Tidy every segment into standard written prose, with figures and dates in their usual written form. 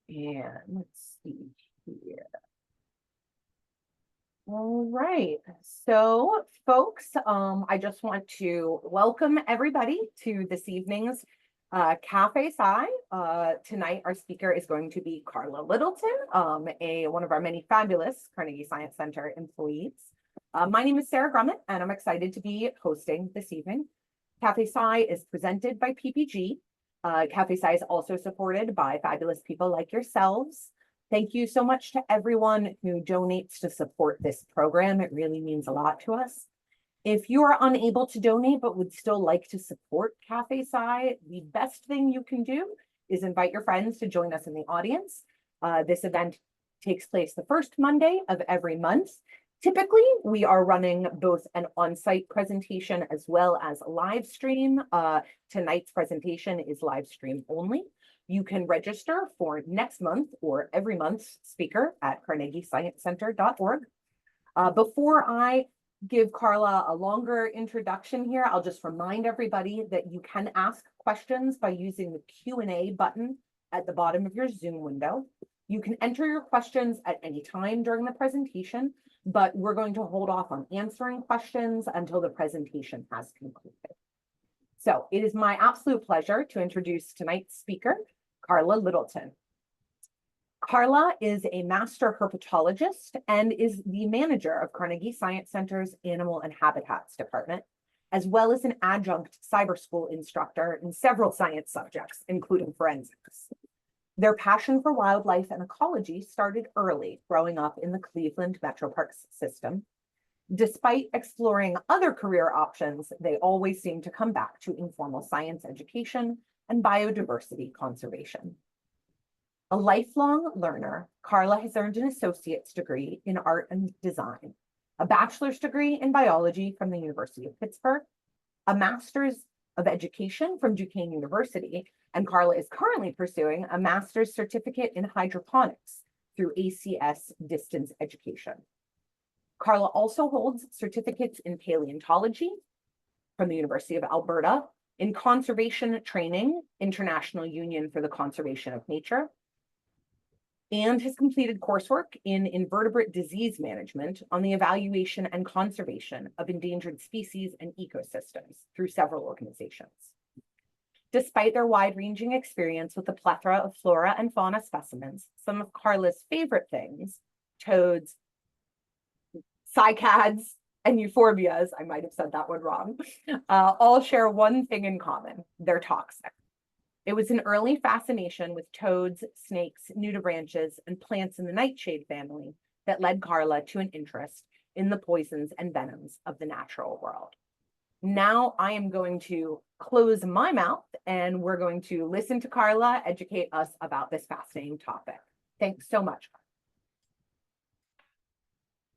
And let's see here. All right. So, folks, I just want to welcome everybody to this evening's Cafe Sci. Tonight, our speaker is going to be Carla Littleton, one of our many fabulous Carnegie Science Center employees. My name is Sarah Grummett, and I'm excited to be hosting this evening. Cafe Sci is presented by PPG. Cafe Sci is also supported by fabulous people like yourselves. Thank you so much to everyone who donates to support this program. It really means a lot to us. If you are unable to donate but would still like to support Cafe Sci, the best thing you can do is invite your friends to join us in the audience. This event takes place the first Monday of every month. Typically, we are running both an on-site presentation as well as a live stream. Tonight's presentation is live stream only. You can register for next month or every month's speaker at carnegiesciencecenter.org. Before I give Carla a longer introduction here, I'll just remind everybody that you can ask questions by using the Q&A button at the bottom of your Zoom window. You can enter your questions at any time during the presentation, but we're going to hold off on answering questions until the presentation has concluded. So it is my absolute pleasure to introduce tonight's speaker, Carla Littleton. Carla is a master herpetologist and is the manager of Carnegie Science Center's Animal and Habitats Department, as well as an adjunct cyber school instructor in several science subjects, including forensics. Their passion for wildlife and ecology started early, growing up in the Cleveland Metro Parks system. Despite exploring other career options, they always seem to come back to informal science education and biodiversity conservation. A lifelong learner, Carla has earned an associate's degree in art and design, a bachelor's degree in biology from the University of Pittsburgh, a master's of education from Duquesne University, and Carla is currently pursuing a master's certificate in hydroponics through ACS Distance Education. Carla also holds certificates in paleontology from the University of Alberta, in conservation training, International Union for the Conservation of Nature, and has completed coursework in invertebrate disease management on the evaluation and conservation of endangered species and ecosystems through several organizations. Despite their wide-ranging experience with a plethora of flora and fauna specimens, some of Carla's favorite things, toads, cycads, and euphorbias, I might have said that one wrong, all share one thing in common: they're toxic. It was an early fascination with toads, snakes, nudibranches, and plants in the nightshade family that led Carla to an interest in the poisons and venoms of the natural world. Now I am going to close my mouth and we're going to listen to Carla educate us about this fascinating topic. Thanks so much.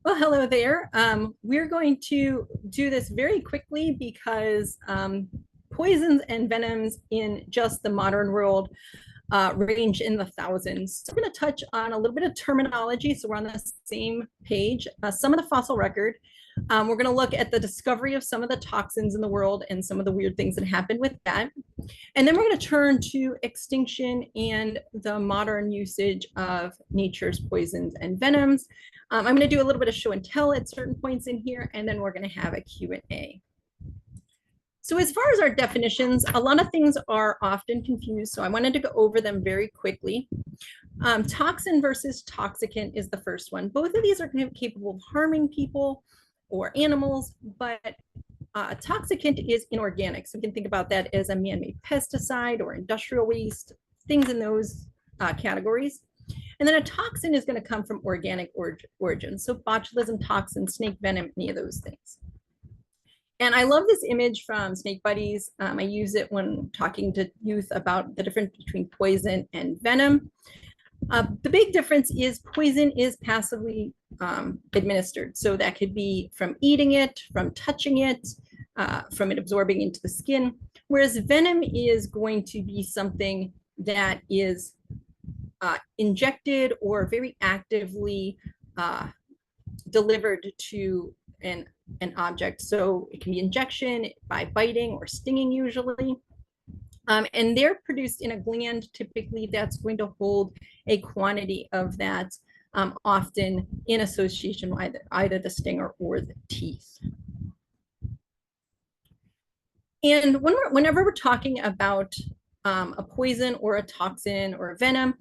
Well, hello there. We're going to do this very quickly because poisons and venoms in just the modern world range in the thousands. So we're going to touch on a little bit of terminology so we're on the same page, some of the fossil record. We're going to look at the discovery of some of the toxins in the world and some of the weird things that happened with that. And then we're going to turn to extinction and the modern usage of nature's poisons and venoms. I'm going to do a little bit of show and tell at certain points in here, and then we're going to have a Q&A. So as far as our definitions, a lot of things are often confused, so I wanted to go over them very quickly. Toxin versus toxicant is the first one. Both of these are capable of harming people or animals, but toxicant is inorganic. So we can think about that as a man-made pesticide or industrial waste, things in those categories. And then a toxin is going to come from organic origin. So botulism toxin, snake venom, any of those things. And I love this image from Snake Buddies. I use it when talking to youth about the difference between poison and venom. The big difference is poison is passively administered. So that could be from eating it, from touching it, from it absorbing into the skin. Whereas venom is going to be something that is injected or very actively delivered to an object. So it can be injection by biting or stinging usually. And they're produced in a gland typically that's going to hold a quantity of that, often in association with either the stinger or the teeth. And whenever we're talking about a poison or a toxin or a venom,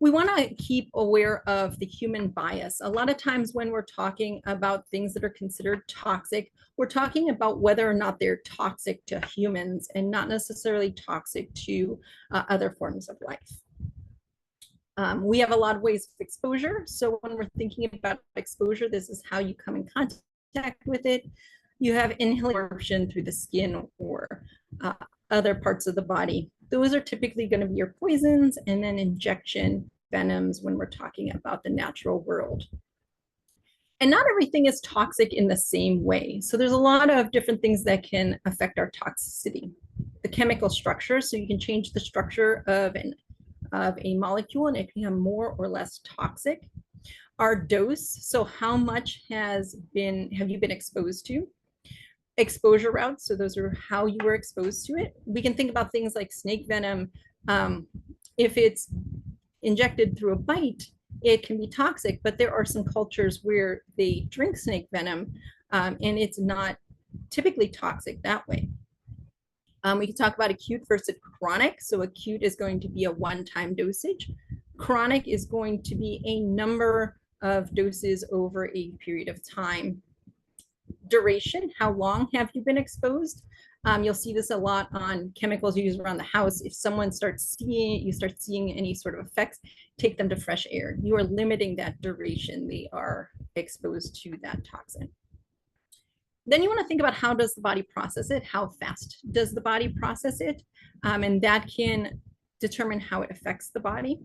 we want to keep aware of the human bias. A lot of times when we're talking about things that are considered toxic, we're talking about whether or not they're toxic to humans and not necessarily toxic to other forms of life. We have a lot of ways of exposure. So when we're thinking about exposure, this is how you come in contact with it. You have inhalation through the skin or other parts of the body. Those are typically going to be your poisons, and then injection venoms when we're talking about the natural world. And not everything is toxic in the same way. So there's a lot of different things that can affect our toxicity. The chemical structure, so you can change the structure of a molecule and it can become more or less toxic. Our dose, so how much have you been exposed to? Exposure routes, so those are how you were exposed to it. We can think about things like snake venom. If it's injected through a bite, it can be toxic, but there are some cultures where they drink snake venom and it's not typically toxic that way. We can talk about acute versus chronic. So acute is going to be a one-time dosage. Chronic is going to be a number of doses over a period of time. Duration, how long have you been exposed? You'll see this a lot on chemicals you use around the house. If someone starts seeing, you start seeing any sort of effects, take them to fresh air. You are limiting that duration they are exposed to that toxin. Then you want to think about how does the body process it? How fast does the body process it? And that can determine how it affects the body.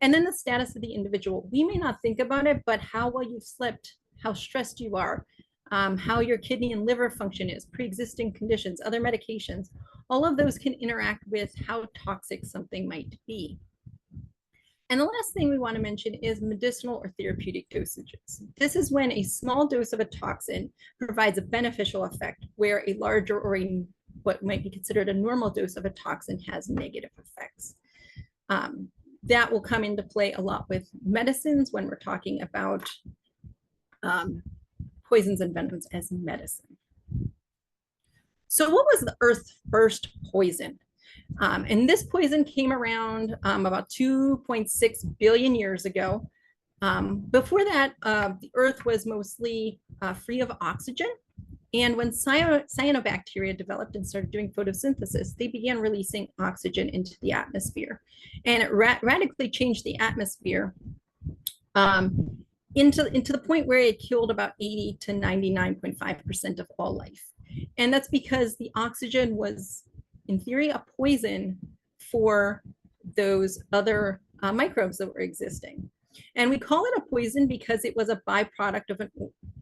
And then the status of the individual. We may not think about it, but how well you've slept, how stressed you are, how your kidney and liver function is, pre-existing conditions, other medications, all of those can interact with how toxic something might be. And the last thing we want to mention is medicinal or therapeutic dosages. This is when a small dose of a toxin provides a beneficial effect, where a larger or what might be considered a normal dose of a toxin has negative effects. That will come into play a lot with medicines when we're talking about poisons and venoms as medicine. So what was the Earth's first poison? And this poison came around about 2.6 billion years ago. Before that, the Earth was mostly free of oxygen. And when cyanobacteria developed and started doing photosynthesis, they began releasing oxygen into the atmosphere. And it radically changed the atmosphere into the point where it killed about 80 to 99.5% of all life. And that's because the oxygen was, in theory, a poison for those other microbes that were existing. And we call it a poison because it was a byproduct of an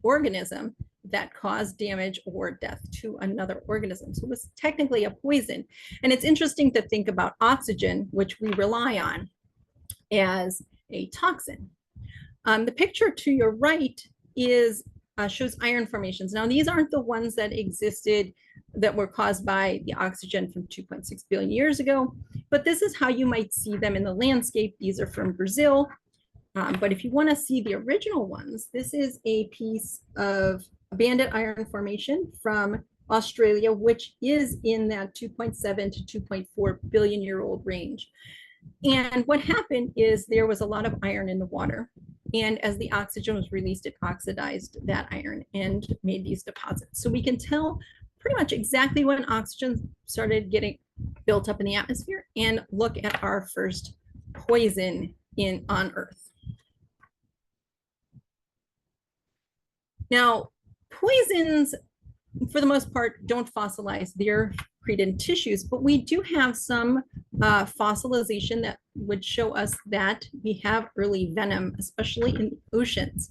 organism that caused damage or death to another organism. So it was technically a poison. And it's interesting to think about oxygen, which we rely on, as a toxin. The picture to your right shows iron formations. Now, these aren't the ones that existed that were caused by the oxygen from 2.6 billion years ago, but this is how you might see them in the landscape. These are from Brazil. But if you want to see the original ones, this is a piece of a banded iron formation from Australia, which is in that 2.7 to 2.4 billion year old range. And what happened is there was a lot of iron in the water. And as the oxygen was released, it oxidized that iron and made these deposits. So we can tell pretty much exactly when oxygen started getting built up in the atmosphere and look at our first poison on Earth. Now, poisons, for the most part, don't fossilize. They're created in tissues, but we do have some fossilization that would show us that we have early venom, especially in the oceans.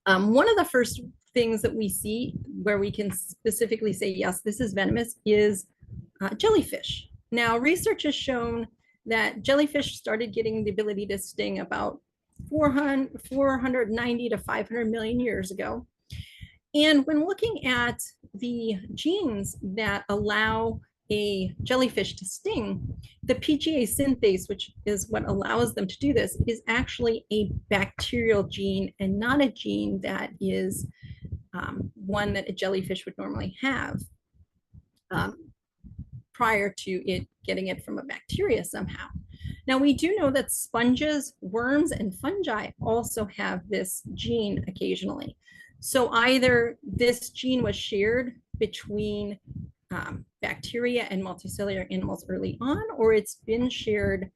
One of the first things that we see where we can specifically say, yes, this is venomous, is jellyfish. Now, research has shown that jellyfish started getting the ability to sting about 490 to 500 million years ago. And when looking at the genes that allow a jellyfish to sting, the PGA synthase, which is what allows them to do this, is actually a bacterial gene and not a gene that is one that a jellyfish would normally have prior to it getting it from a bacteria somehow. Now, we do know that sponges, worms, and fungi also have this gene occasionally. So either this gene was shared between bacteria and multicellular animals early on, or it's been shared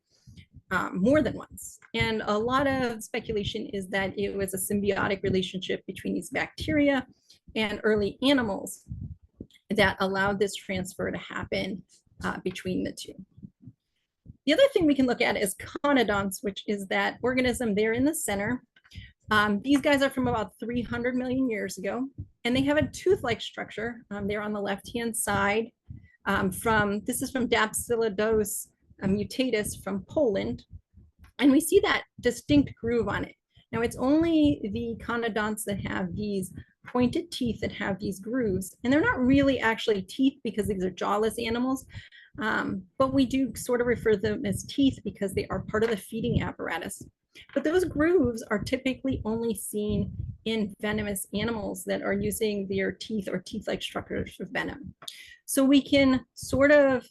more than once. And a lot of speculation is that it was a symbiotic relationship between these bacteria and early animals that allowed this transfer to happen between the two. The other thing we can look at is conodonts, which is that organism there in the center. These guys are from about 300 million years ago, and they have a tooth-like structure. They're on the left-hand side. This is from Dapsilodos mutatus from Poland, and we see that distinct groove on it. Now, it's only the conodonts that have these pointed teeth that have these grooves, and they're not really actually teeth because these are jawless animals, but we do sort of refer to them as teeth because they are part of the feeding apparatus. But those grooves are typically only seen in venomous animals that are using their teeth or teeth-like structures for venom. So we can sort of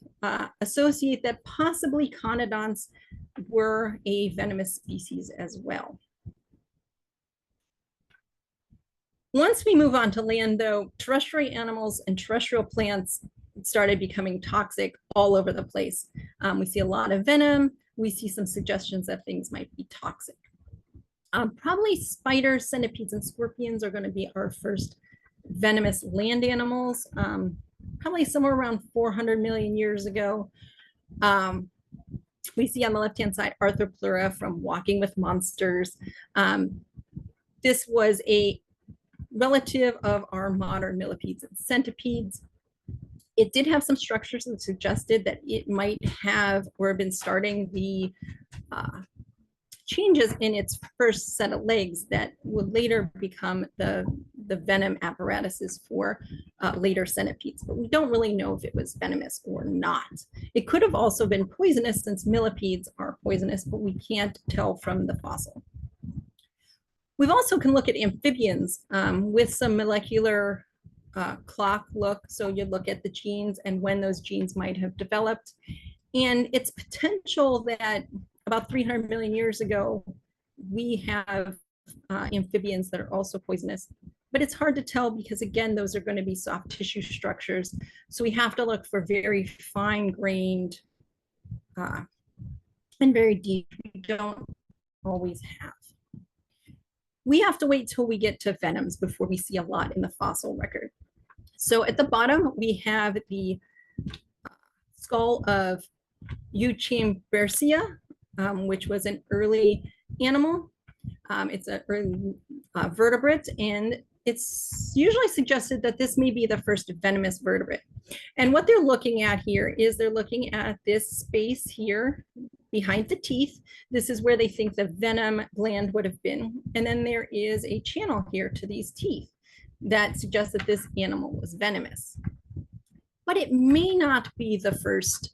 associate that possibly conodonts were a venomous species as well. Once we move on to land, though, terrestrial animals and terrestrial plants started becoming toxic all over the place. We see a lot of venom. We see some suggestions that things might be toxic. Probably spiders, centipedes, and scorpions are going to be our first venomous land animals, probably somewhere around 400 million years ago. We see on the left-hand side Arthropleura from Walking with Monsters. This was a relative of our modern millipedes and centipedes. It did have some structures that suggested that it might have or been starting the changes in its first set of legs that would later become the venom apparatuses for later centipedes. But we don't really know if it was venomous or not. It could have also been poisonous since millipedes are poisonous, but we can't tell from the fossil. We've also can look at amphibians with some molecular clock look. So you look at the genes and when those genes might have developed. And it's potential that about 300 million years ago, we have amphibians that are also poisonous. But it's hard to tell because, again, those are going to be soft tissue structures. So we have to look for very fine-grained and very deep. We don't always have. We have to wait till we get to venoms before we see a lot in the fossil record. So at the bottom, we have the skull of Euchambresia, which was an early animal. It's an early vertebrate, and it's usually suggested that this may be the first venomous vertebrate. And what they're looking at here is they're looking at this space here behind the teeth. This is where they think the venom gland would have been. And then there is a channel here to these teeth that suggests that this animal was venomous. But it may not be the first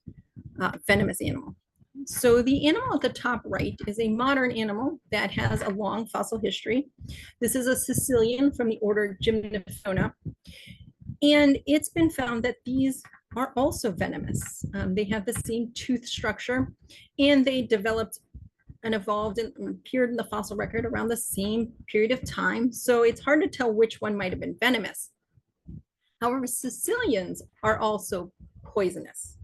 venomous animal. So the animal at the top right is a modern animal that has a long fossil history. This is a Sicilian from the order Gymnophona. And it's been found that these are also venomous. They have the same tooth structure, and they developed and evolved and appeared in the fossil record around the same period of time. So it's hard to tell which one might have been venomous. However, Sicilians are also poisonous.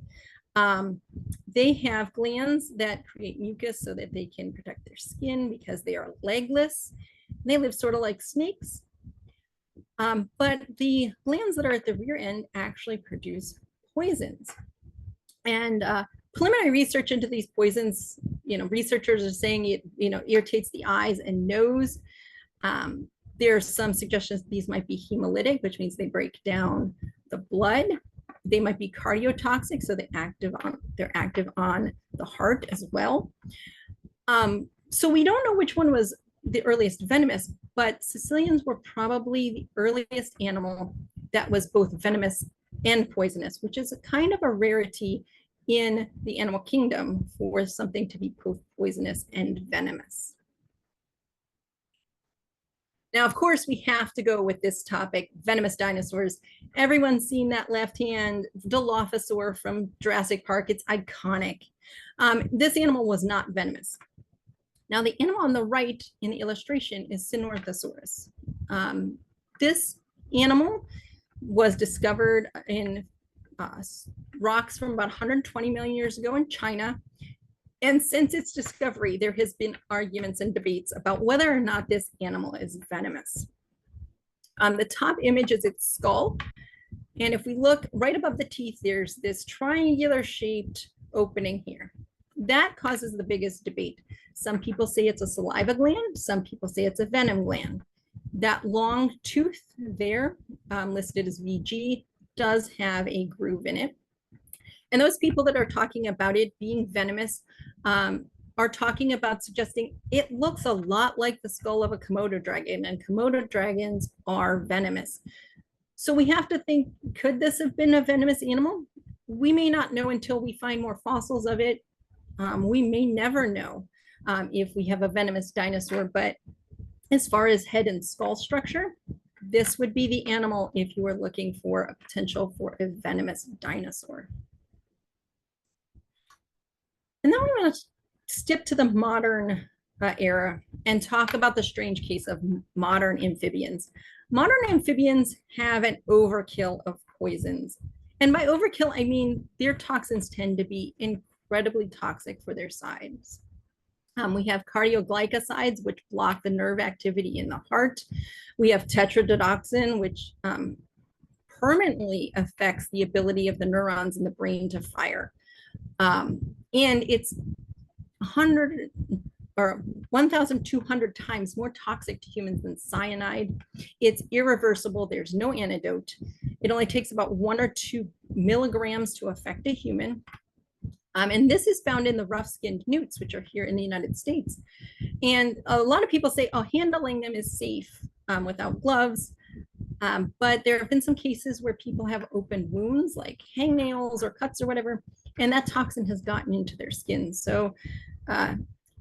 They have glands that create mucus so that they can protect their skin because they are legless. They live sort of like snakes. But the glands that are at the rear end actually produce poisons. And preliminary research into these poisons, researchers are saying it, irritates the eyes and nose. There are some suggestions these might be hemolytic, which means they break down the blood. They might be cardiotoxic, so they're active on the heart as well. So we don't know which one was the earliest venomous, but Sicilians were probably the earliest animal that was both venomous and poisonous, which is a kind of a rarity in the animal kingdom for something to be both poisonous and venomous. Now, of course, we have to go with this topic, venomous dinosaurs. Everyone's seen that left hand Dilophosaur from Jurassic Park. It's iconic. This animal was not venomous. Now, the animal on the right in the illustration is Sinorthosaurus. This animal was discovered in rocks from about 120 million years ago in China. And since its discovery, there has been arguments and debates about whether or not this animal is venomous. The top image is its skull. And if we look right above the teeth, there's this triangular shaped opening here. That causes the biggest debate. Some people say it's a saliva gland. Some people say it's a venom gland. That long tooth there, listed as VG, does have a groove in it. And those people that are talking about it being venomous are talking about suggesting it looks a lot like the skull of a Komodo dragon, and Komodo dragons are venomous. So we have to think, could this have been a venomous animal? We may not know until we find more fossils of it. We may never know if we have a venomous dinosaur, but as far as head and skull structure, this would be the animal if you were looking for a potential for a venomous dinosaur. And then we want to skip to the modern era and talk about the strange case of modern amphibians. Modern amphibians have an overkill of poisons. And by overkill, I mean their toxins tend to be incredibly toxic for their size. We have cardioglycosides, which block the nerve activity in the heart. We have tetrodotoxin, which permanently affects the ability of the neurons in the brain to fire. And it's 100 or 1,200 times more toxic to humans than cyanide. It's irreversible. There's no antidote. It only takes about 1 or 2 milligrams to affect a human. And this is found in the rough-skinned newts, which are here in the United States. And a lot of people say, oh, handling them is safe without gloves. But there have been some cases where people have open wounds like hangnails or cuts or whatever, and that toxin has gotten into their skin. So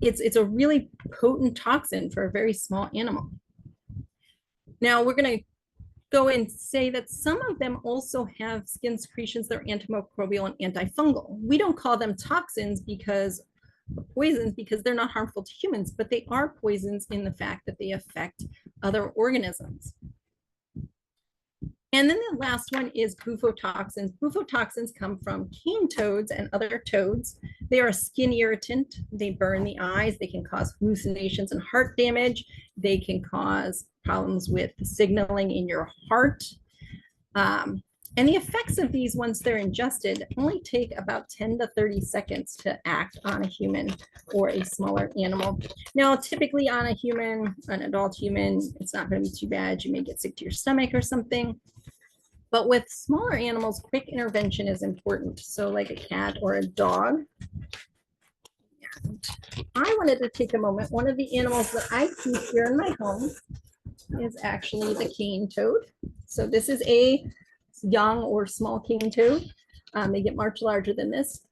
it's a really potent toxin for a very small animal. Now we're going to go and say that some of them also have skin secretions that are antimicrobial and antifungal. We don't call them toxins because poisons because they're not harmful to humans, but they are poisons in the fact that they affect other organisms. And then the last one is bufotoxins. Bufotoxins come from cane toads and other toads. They are a skin irritant. They burn the eyes. They can cause hallucinations and heart damage. They can cause problems with signaling in your heart. And the effects of these, once they're ingested, only take about 10 to 30 seconds to act on a human or a smaller animal. Now, typically on a human, an adult human, it's not going to be too bad. You may get sick to your stomach or something. But with smaller animals, quick intervention is important. So like a cat or a dog. And I wanted to take a moment. One of the animals that I keep here in my home is actually the cane toad. So this is a young or small cane toad. They get much larger than this.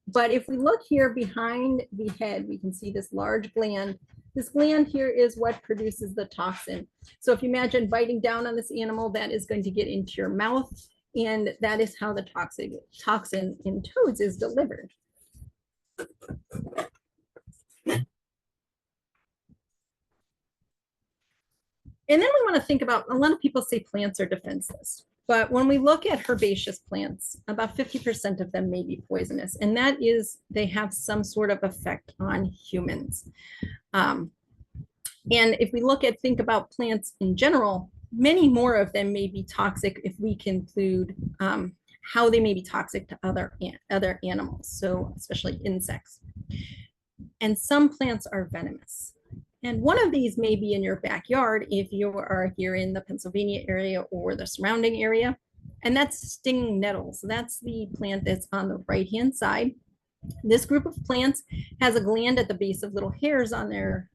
But if we look here behind the head, we can see this large gland. This gland here is what produces the toxin. So if you imagine biting down on this animal, that is going to get into your mouth, and that is how the toxin in toads is delivered. And then we want to think about, a lot of people say plants are defenseless. But when we look at herbaceous plants, about 50% of them may be poisonous. And that is, they have some sort of effect on humans. And if we think about plants in general, many more of them may be toxic if we conclude how they may be toxic to other animals, so especially insects. And some plants are venomous. And one of these may be in your backyard if you are here in the Pennsylvania area or the surrounding area, and that's stinging nettles. So that's the plant that's on the right-hand side. This group of plants has a gland at the base of little hairs on their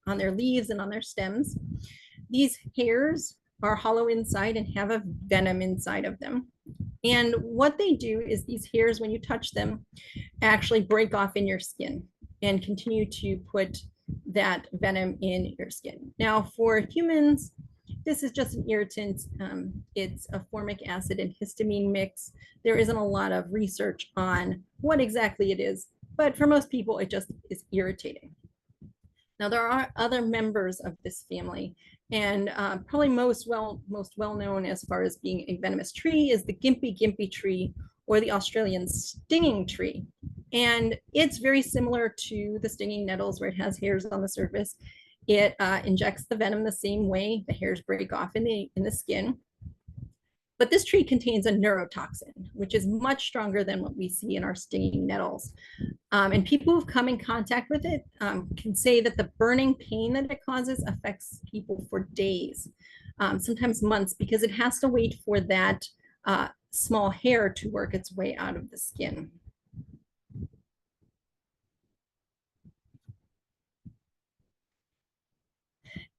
leaves and on their stems. These hairs are hollow inside and have a venom inside of them. And what they do is these hairs, when you touch them, actually break off in your skin and continue to put that venom in your skin. Now, for humans, this is just an irritant. It's a formic acid and histamine mix. There isn't a lot of research on what exactly it is, but for most people, it just is irritating. Now, there are other members of this family, and probably most well known as far as being a venomous tree is the gimpy tree, or the Australian stinging tree. And it's very similar to the stinging nettles, where it has hairs on the surface. It injects the venom the same way. The hairs break off in the skin. But this tree contains a neurotoxin, which is much stronger than what we see in our stinging nettles. And people who've come in contact with it can say that the burning pain that it causes affects people for days, sometimes months, because it has to wait for that small hair to work its way out of the skin.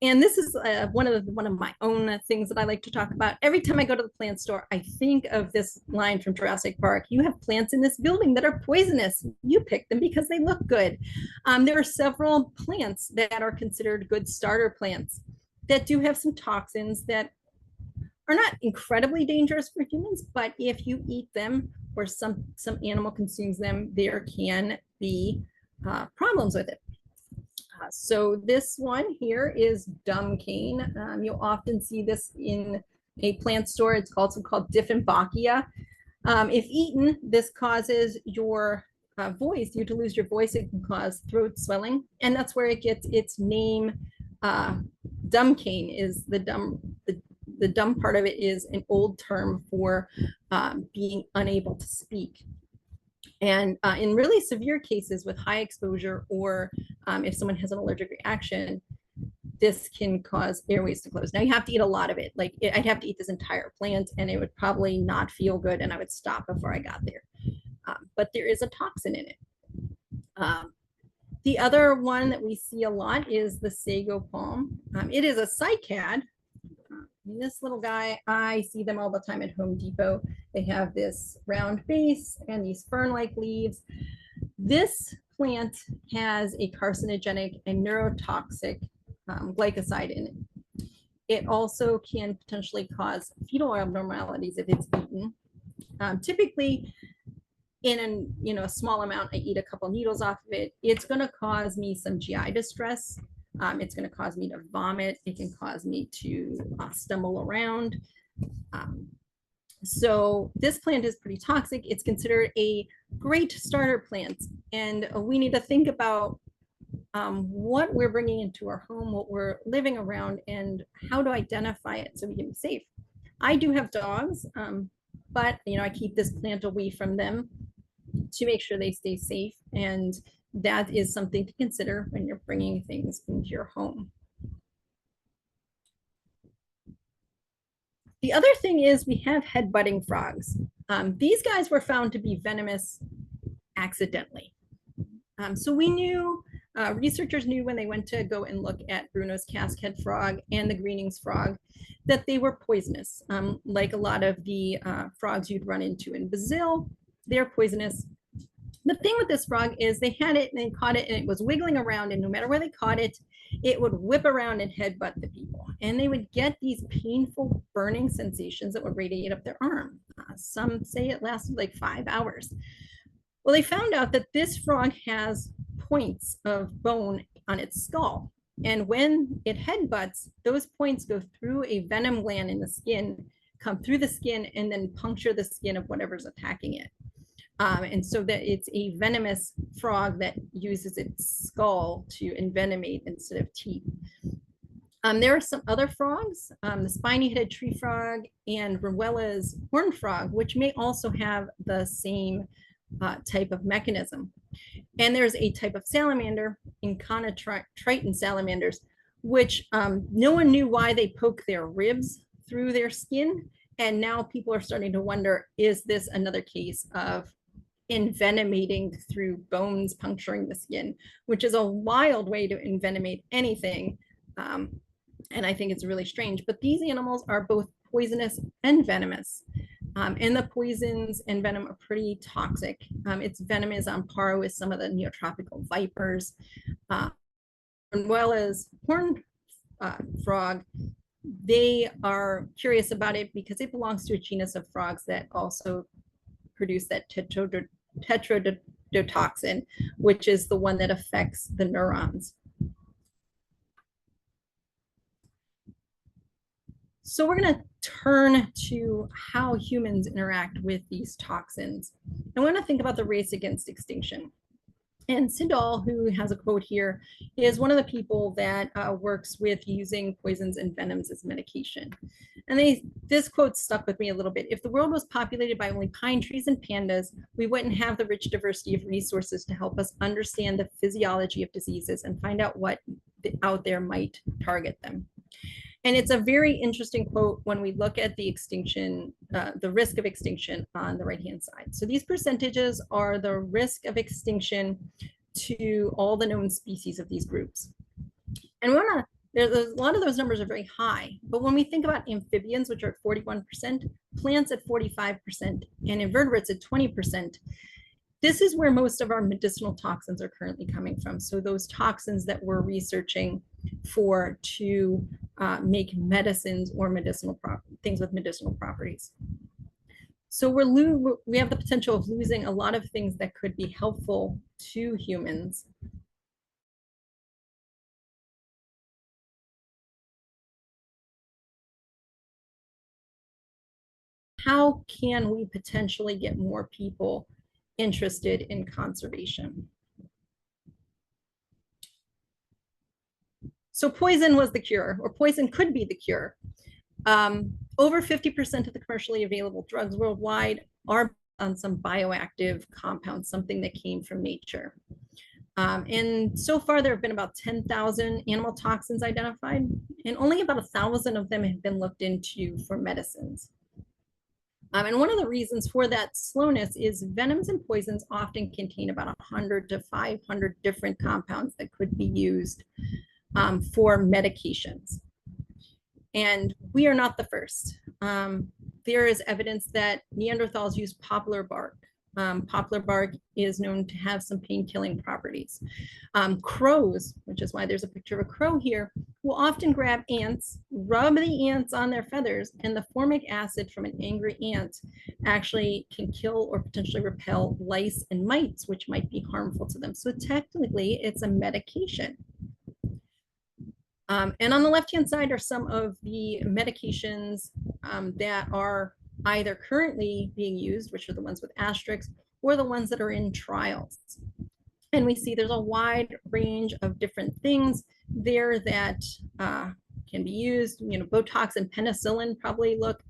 And this is one of my own things that I like to talk about. Every time I go to the plant store, I think of this line from Jurassic Park. You have plants in this building that are poisonous. You pick them because they look good. There are several plants that are considered good starter plants that do have some toxins that are not incredibly dangerous for humans, but if you eat them or some animal consumes them, there can be problems with it. So this one here is dumb cane. You'll often see this in a plant store. It's also called Dieffenbachia. If eaten, this causes your voice, you to lose your voice. It can cause throat swelling, and that's where it gets its name. Dumb cane is the dumb part of it is an old term for being unable to speak. And in really severe cases with high exposure, or if someone has an allergic reaction, this can cause airways to close. Now you have to eat a lot of it. Like I'd have to eat this entire plant and it would probably not feel good, and I would stop before I got there. But there is a toxin in it. The other one that we see a lot is the sago palm. It is a cycad. This little guy, I see them all the time at Home Depot. They have this round base and these fern-like leaves. This plant has a carcinogenic and neurotoxic glycoside in it. It also can potentially cause fetal abnormalities if it's eaten. Typically, in a small amount, I eat a couple needles off of it. It's going to cause me some GI distress. It's going to cause me to vomit. It can cause me to stumble around. So this plant is pretty toxic. It's considered a great starter plant, and we need to think about what we're bringing into our home, what we're living around, and how to identify it so we can be safe. I do have dogs, but I keep this plant away from them to make sure they stay safe, and that is something to consider when you're bringing things into your home. The other thing is we have headbutting frogs. These guys were found to be venomous accidentally. So we knew, researchers knew when they went to go and look at Bruno's casquehead frog and the Greening's frog, that they were poisonous. Like a lot of the frogs you'd run into in Brazil, they're poisonous. The thing with this frog is they had it and they caught it and it was wiggling around, and no matter where they caught it, it would whip around and headbutt the people. And they would get these painful burning sensations that would radiate up their arm. Some say it lasted like 5 hours. Well, they found out that this frog has points of bone on its skull. And when it headbutts, those points go through a venom gland in the skin, come through the skin, and then puncture the skin of whatever's attacking it. And so that it's a venomous frog that uses its skull to envenomate instead of teeth. There are some other frogs, the spiny-headed tree frog and Ruella's horned frog, which may also have the same type of mechanism. And there's a type of salamander, Triton salamanders, which no one knew why they poke their ribs through their skin. And now people are starting to wonder, is this another case of envenomating through bones puncturing the skin, which is a wild way to envenomate anything. And I think it's really strange, but these animals are both poisonous and venomous. And the poisons and venom are pretty toxic. Its venom is on par with some of the neotropical vipers, as well as horned frog. They are curious about it because it belongs to a genus of frogs that also produce that tetrodotoxin, which is the one that affects the neurons. So we're going to turn to how humans interact with these toxins. I want to think about the race against extinction. And Sindal, who has a quote here, is one of the people that works with using poisons and venoms as medication. And this quote stuck with me a little bit. If the world was populated by only pine trees and pandas, we wouldn't have the rich diversity of resources to help us understand the physiology of diseases and find out what out there might target them. And it's a very interesting quote when we look at the extinction, the risk of extinction on the right-hand side. So these percentages are the risk of extinction to all the known species of these groups. And there's a lot of those numbers are very high, but when we think about amphibians, which are at 41%, plants at 45%, and invertebrates at 20%, this is where most of our medicinal toxins are currently coming from. So those toxins that we're researching for to make medicines or medicinal things with medicinal properties. So we have the potential of losing a lot of things that could be helpful to humans. How can we potentially get more people interested in conservation? So poison was the cure, or poison could be the cure. Over 50% of the commercially available drugs worldwide are on some bioactive compound, something that came from nature. And so far, there have been about 10,000 animal toxins identified, and only about 1,000 of them have been looked into for medicines. And one of the reasons for that slowness is venoms and poisons often contain about 100 to 500 different compounds that could be used for medications. And we are not the first. There is evidence that Neanderthals used poplar bark. Poplar bark is known to have some pain-killing properties. Crows, which is why there's a picture of a crow here, will often grab ants, rub the ants on their feathers, and the formic acid from an angry ant actually can kill or potentially repel lice and mites, which might be harmful to them. So technically, it's a medication. And on the left-hand side are some of the medications that are either currently being used, which are the ones with asterisks, or the ones that are in trials. And we see there's a wide range of different things there that can be used. You know, Botox and penicillin probably look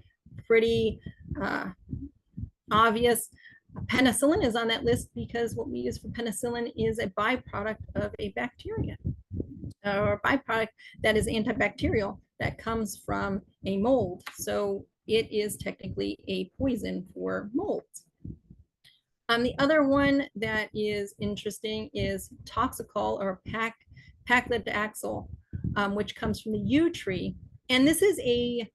pretty obvious. Penicillin is on that list because what we use for penicillin is a byproduct of a bacteria, or a byproduct that is antibacterial that comes from a mold. So it is technically a poison for molds. The other one that is interesting is toxicol, or paclitaxel, which comes from the yew tree. And this is a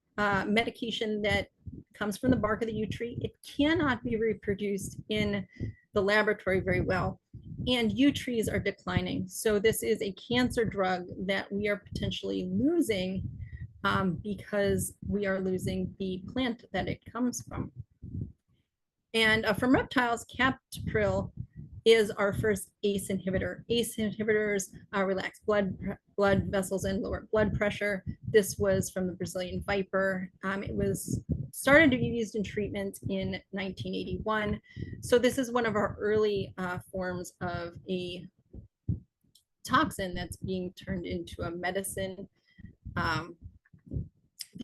medication that comes from the bark of the yew tree. It cannot be reproduced in the laboratory very well, and yew trees are declining. So this is a cancer drug that we are potentially losing because we are losing the plant that it comes from. And from reptiles, captopril is our first ACE inhibitor. ACE inhibitors relax blood vessels and lower blood pressure. This was from the Brazilian viper. It was started to be used in treatment in 1981. So this is one of our early forms of a toxin that's being turned into a medicine.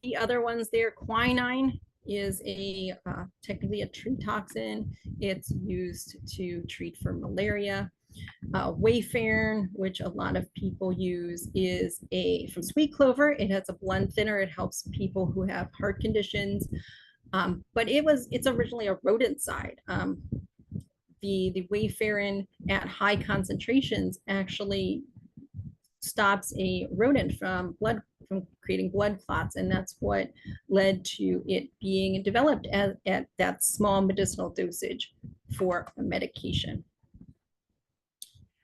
The other ones there, quinine is a technically a tree toxin. It's used to treat for malaria. Wayfarin, which a lot of people use, is from sweet clover. It has a blood thinner. It helps people who have heart conditions. But it's originally a rodenticide. The Wayfarin at high concentrations actually stops a rodent from from creating blood clots. And that's what led to it being developed at that small medicinal dosage for a medication.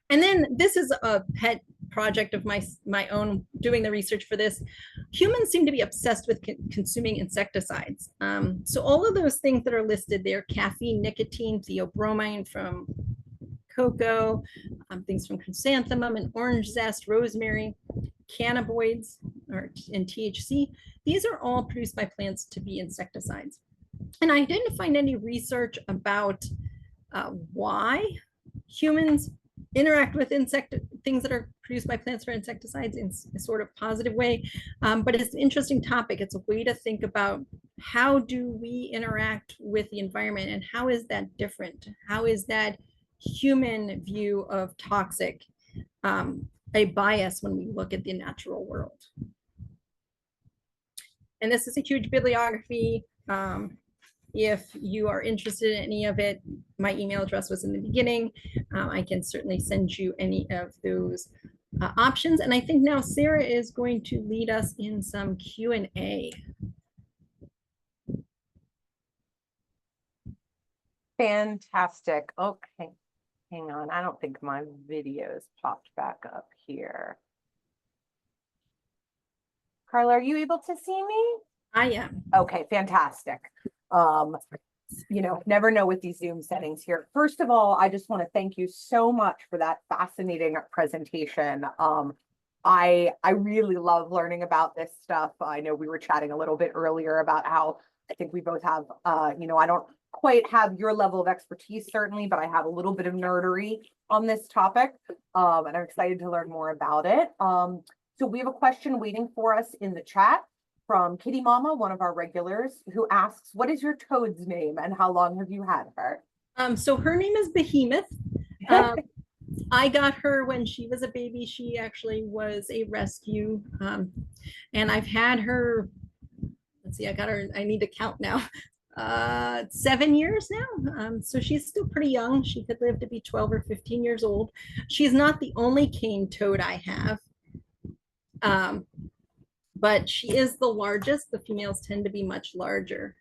And then this is a pet project of my own, doing the research for this. Humans seem to be obsessed with consuming insecticides. So all of those things that are listed there, caffeine, nicotine, theobromine from cocoa, things from chrysanthemum and orange zest, rosemary, cannabinoids and THC, these are all produced by plants to be insecticides. And I didn't find any research about why humans interact with things that are produced by plants for insecticides in a sort of positive way. But it's an interesting topic. It's a way to think about how do we interact with the environment and how is that different? How is that human view of toxic a bias when we look at the natural world? And this is a huge bibliography. If you are interested in any of it, my email address was in the beginning. I can certainly send you any of those options. And I think now Sarah is going to lead us in some Q&A. Fantastic. Okay, hang on. I don't think my video's popped back up here. Carla, are you able to see me? I am. Okay, fantastic. You know, never know with these Zoom settings here. First of all, I just want to thank you so much for that fascinating presentation. I really love learning about this stuff. I know we were chatting a little bit earlier about how I think we both have, you know, I don't quite have your level of expertise, certainly, but I have a little bit of nerdery on this topic, and I'm excited to learn more about it. So we have a question waiting for us in the chat from Kitty Mama, one of our regulars, who asks, what is your toad's name and how long have you had her? So her name is Behemoth. I got her when she was a baby. She actually was a rescue. And I've had her, let's see, I got her, I need to count now, 7 years now. So she's still pretty young. She could live to be 12 or 15 years old. She's not the only cane toad I have. But she is the largest. The females tend to be much larger.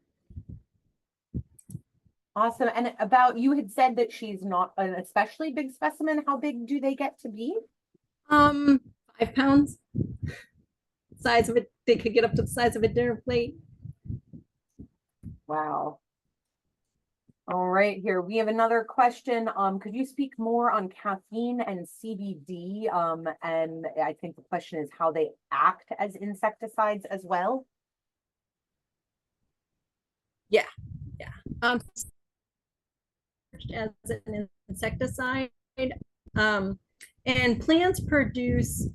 Awesome. And about, you had said that she's not an especially big specimen. How big do they get to be? 5 pounds. Size of it, they could get up to the size of a dinner plate. Wow. All right, here we have another question. Could you speak more on caffeine and CBD? And I think the question is how they act as insecticides as well. Yeah. As an insecticide, and plants produce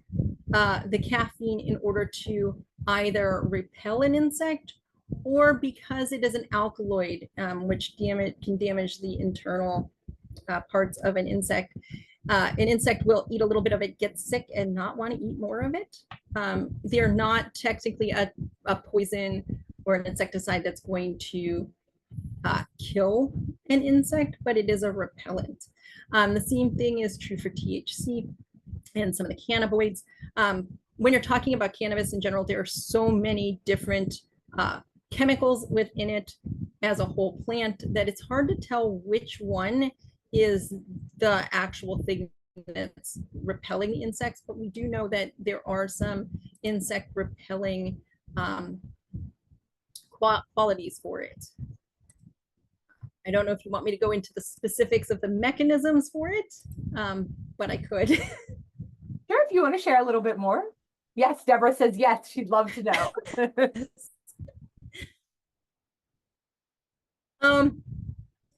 the caffeine in order to either repel an insect or because it is an alkaloid, which can damage the internal parts of an insect. An insect will eat a little bit of it, get sick, and not want to eat more of it. They're not technically a poison or an insecticide that's going to kill an insect, but it is a repellent. The same thing is true for THC and some of the cannabinoids. When you're talking about cannabis in general, there are so many different chemicals within it as a whole plant that it's hard to tell which one is the actual thing that's repelling the insects, but we do know that there are some insect repelling qualities for it. I don't know if you want me to go into the specifics of the mechanisms for it, but I could. Sure, if you want to share a little bit more. Yes, Deborah says yes, she'd love to know.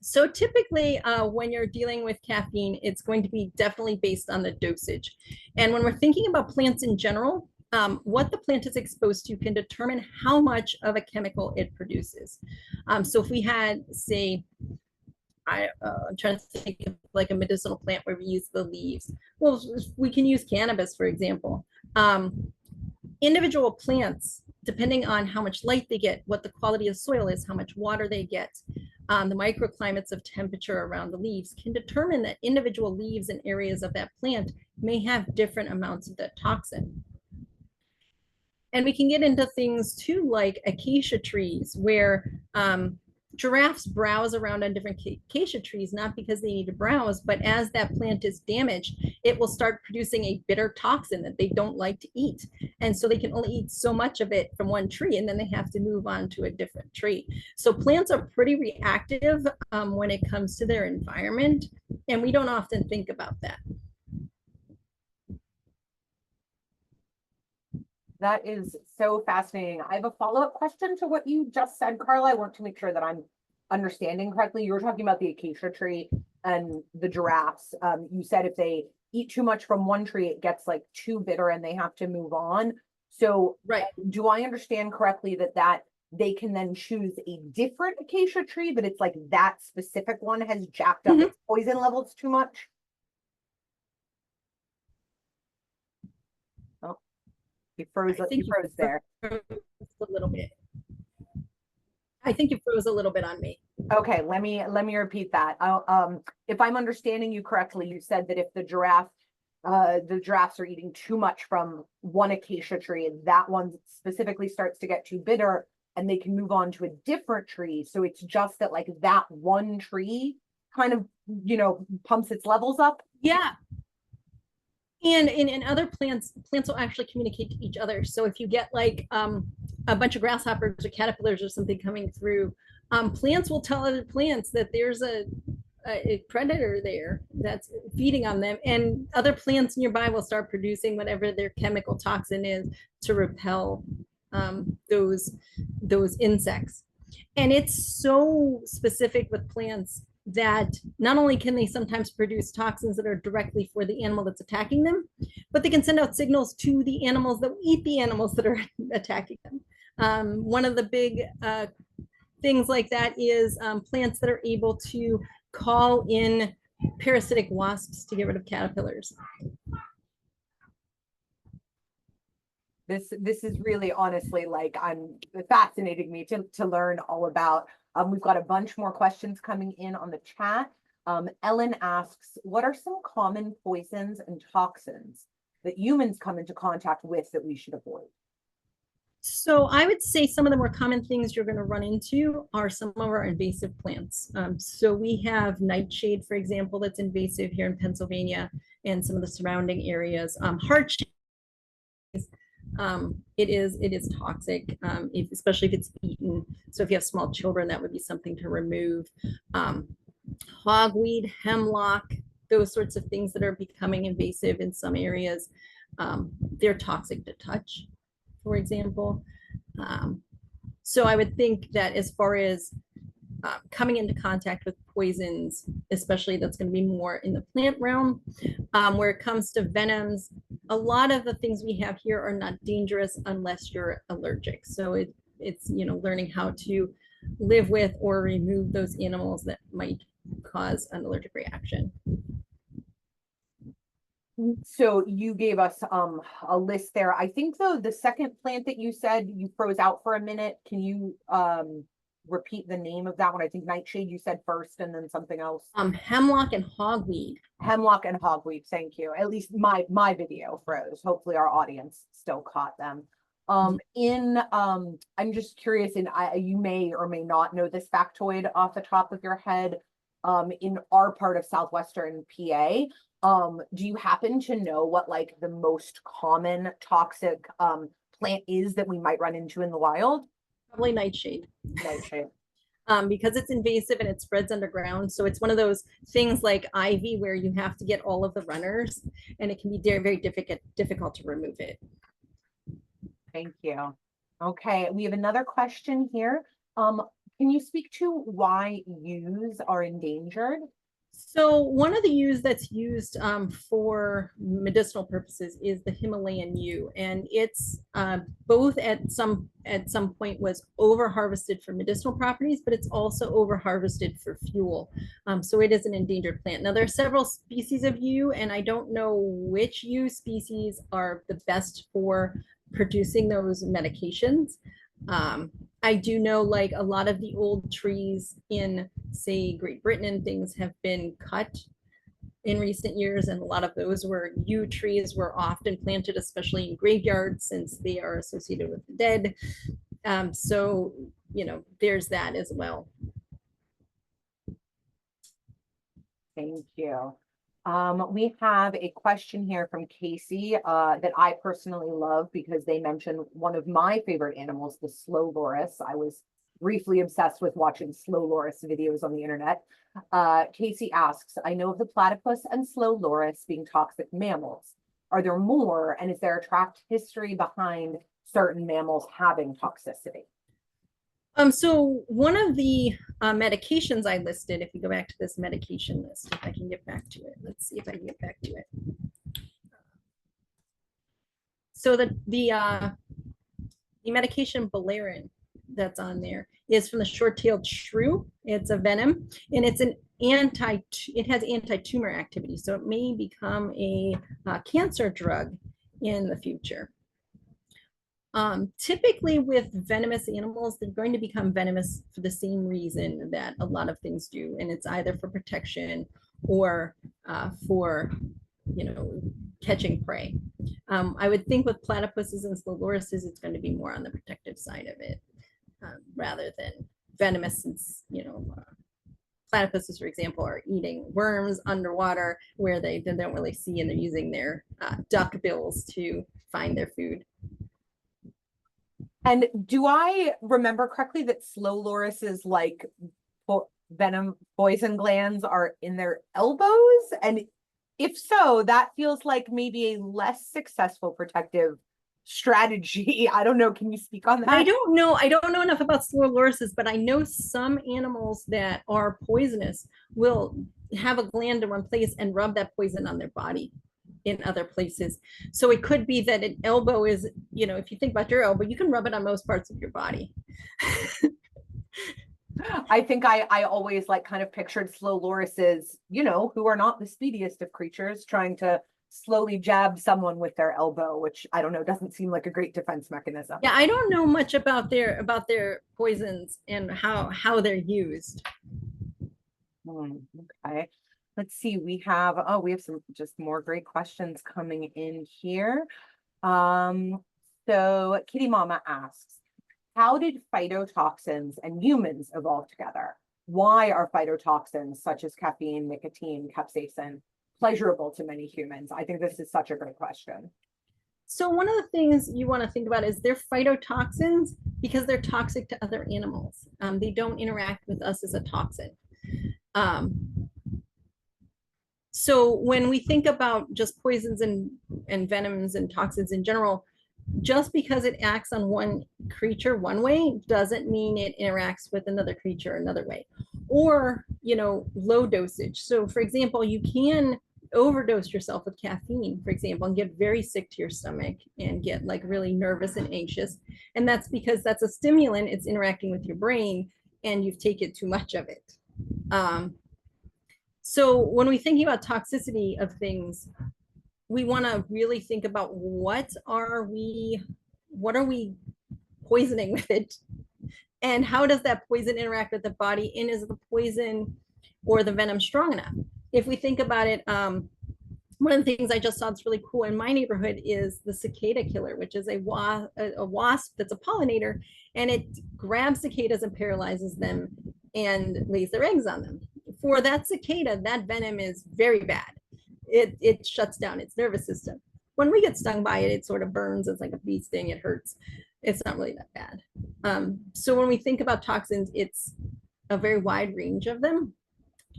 So typically when you're dealing with caffeine, it's going to be definitely based on the dosage. And when we're thinking about plants in general, what the plant is exposed to can determine how much of a chemical it produces. So if we had, say, I'm trying to think of like a medicinal plant where we use the leaves. Well, we can use cannabis, for example. Individual plants, depending on how much light they get, what the quality of soil is, how much water they get, the microclimates of temperature around the leaves can determine that individual leaves and areas of that plant may have different amounts of that toxin. And we can get into things too, like acacia trees, where giraffes browse around on different acacia trees, not because they need to browse, but as that plant is damaged, it will start producing a bitter toxin that they don't like to eat. And so they can only eat so much of it from one tree, and then they have to move on to a different tree. So plants are pretty reactive when it comes to their environment, and we don't often think about that. That is so fascinating. I have a follow-up question to what you just said, Carla. I want to make sure that I'm understanding correctly. You were talking about the acacia tree and the giraffes. You said if they eat too much from one tree, it gets like too bitter and they have to move on. So right. Do I understand correctly that they can then choose a different acacia tree, but it's like that specific one has jacked up its poison levels too much? Oh, he froze there. A little bit. I think you froze a little bit on me. Okay, let me repeat that. If I'm understanding you correctly, you said that if the giraffes are eating too much from one acacia tree, that one specifically starts to get too bitter and they can move on to a different tree. So it's just that like that one tree kind of, pumps its levels up. Yeah. And in other plants will actually communicate to each other. So if you get like a bunch of grasshoppers or caterpillars or something coming through, plants will tell other plants that there's a predator there that's feeding on them, and other plants nearby will start producing whatever their chemical toxin is to repel those insects. And it's so specific with plants that not only can they sometimes produce toxins that are directly for the animal that's attacking them, but they can send out signals to the animals that eat the animals that are attacking them. One of the big things like that is plants that are able to call in parasitic wasps to get rid of caterpillars. This is really honestly like fascinating me to learn all about. We've got a bunch more questions coming in on the chat. Ellen asks, what are some common poisons and toxins that humans come into contact with that we should avoid? So I would say some of the more common things you're going to run into are some of our invasive plants. So we have nightshade, for example, that's invasive here in Pennsylvania and some of the surrounding areas. Heartshade, it is toxic, especially if it's eaten. So if you have small children, that would be something to remove. Hogweed, hemlock, those sorts of things that are becoming invasive in some areas. They're toxic to touch, for example. So I would think that as far as coming into contact with poisons, especially that's going to be more in the plant realm, where it comes to venoms, a lot of the things we have here are not dangerous unless you're allergic. So it's learning how to live with or remove those animals that might cause an allergic reaction. So you gave us a list there. I think though the second plant that you said you froze out for a minute, can you repeat the name of that one? I think nightshade you said first and then something else. Hemlock and hogweed. Hemlock and hogweed, thank you. At least my video froze. Hopefully our audience still caught them. I'm just curious, and you may or may not know this factoid off the top of your head. In our part of southwestern PA, do you happen to know what like the most common toxic plant is that we might run into in the wild? Probably nightshade. Nightshade. Because it's invasive and it spreads underground. So it's one of those things like ivy where you have to get all of the runners, and it can be very, very difficult to remove it. Thank you. Okay, we have another question here. Can you speak to why yews are endangered? So one of the yews that's used for medicinal purposes is the Himalayan yew, and it's both at some point was over harvested for medicinal properties, but it's also over harvested for fuel. So it is an endangered plant. Now there are several species of yew, and I don't know which yew species are the best for producing those medications. I do know like a lot of the old trees in say Great Britain and things have been cut in recent years, and a lot of those were yew trees were often planted, especially in graveyards, since they are associated with the dead. So, there's that as well. Thank you. We have a question here from Casey that I personally love because they mentioned one of my favorite animals, the slow loris. I was briefly obsessed with watching slow loris videos on the internet. Casey asks, I know of the platypus and slow loris being toxic mammals. Are there more, and is there a tracked history behind certain mammals having toxicity? So one of the medications I listed, if you go back to this medication list, if I can get back to it, let's see if I can get back to it. So the medication Bolin that's on there is from the short-tailed shrew. It's a venom, and it's it has anti-tumor activity, so it may become a cancer drug in the future. Typically with venomous animals, they're going to become venomous for the same reason that a lot of things do, and it's either for protection or for catching prey. I would think with platypuses and slow lorises, it's going to be more on the protective side of it rather than venomous, since platypuses, for example, are eating worms underwater where they don't really see, and they're using their duck bills to find their food. And do I remember correctly that slow lorises like venom poison glands are in their elbows? And if so, that feels like maybe a less successful protective strategy. I don't know. Can you speak on that? I don't know. I don't know enough about slow lorises, but I know some animals that are poisonous will have a gland in one place and rub that poison on their body in other places. So it could be that an elbow is, if you think about your elbow, you can rub it on most parts of your body. I think I always kind of pictured slow lorises, who are not the speediest of creatures, trying to slowly jab someone with their elbow, which I don't know, doesn't seem like a great defense mechanism. Yeah, I don't know much about their poisons and how they're used. Okay. Let's see. We have some just more great questions coming in here. So Kitty Mama asks, how did phytotoxins and humans evolve together? Why are phytotoxins such as caffeine, nicotine, capsaicin pleasurable to many humans? I think this is such a great question. So one of the things you want to think about is they're phytotoxins because they're toxic to other animals. They don't interact with us as a toxin. So when we think about just poisons and venoms and toxins in general, just because it acts on one creature one way doesn't mean it interacts with another creature another way, or low dosage. So for example, you can overdose yourself with caffeine, for example, and get very sick to your stomach and get really nervous and anxious, and that's because that's a stimulant. It's interacting with your brain and you've taken too much of it. So when we're thinking about toxicity of things, we want to really think about what are we poisoning with it, and how does that poison interact with the body, and is the poison or the venom strong enough? If we think about it, one of the things I just saw that's really cool in my neighborhood is the cicada killer, which is a wasp that's a pollinator, and it grabs cicadas and paralyzes them and lays their eggs on them. For that cicada, that venom is very bad. It shuts down its nervous system. When we get stung by it, it sort of burns. It's like a bee sting. It hurts. It's not really that bad. So when we think about toxins, it's a very wide range of them.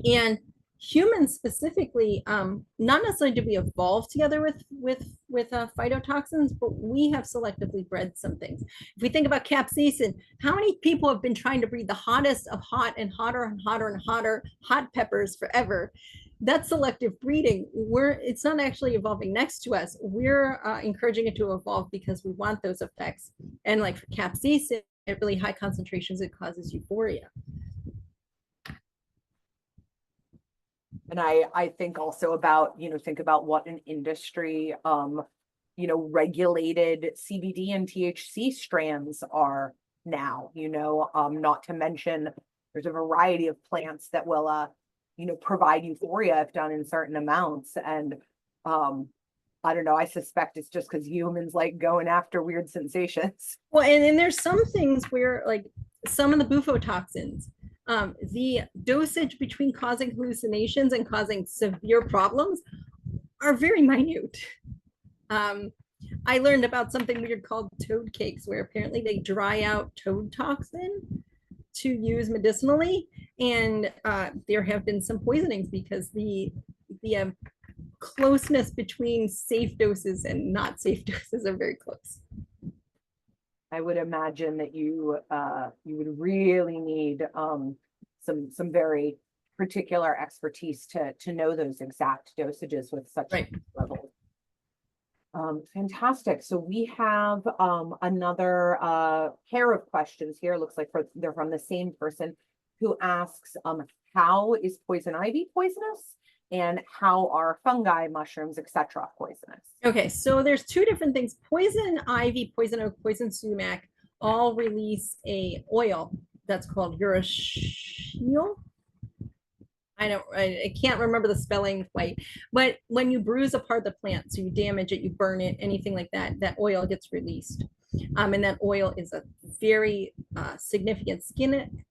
And humans specifically, not necessarily did we evolve together with phytotoxins, but we have selectively bred some things. If we think about capsaicin, how many people have been trying to breed the hottest of hot and hotter and hotter and hotter hot peppers forever? That's selective breeding. It's not actually evolving next to us. We're encouraging it to evolve because we want those effects. And like for capsaicin, at really high concentrations, it causes euphoria. And I think also about, think about what an industry, regulated CBD and THC strands are now, not to mention there's a variety of plants that will provide euphoria if done in certain amounts. And I don't know, I suspect it's just because humans like going after weird sensations. Well, and there's some things where, like some of the bufotoxins, the dosage between causing hallucinations and causing severe problems are very minute. I learned about something weird called toad cakes, where apparently they dry out toad toxin to use medicinally, and there have been some poisonings because the closeness between safe doses and not safe doses are very close. I would imagine that you would really need some very particular expertise to know those exact dosages with such levels. Fantastic. So we have another pair of questions here. Looks like they're from the same person, who asks, how is poison ivy poisonous? And how are fungi, mushrooms, etc. poisonous? Okay, so there's two different things. Poison ivy, poison oak, poison sumac all release a oil that's called urushiol. I can't remember the spelling quite, but when you bruise a part of the plant, so you damage it, you burn it, anything like that, that oil gets released. And that oil is a very significant skin,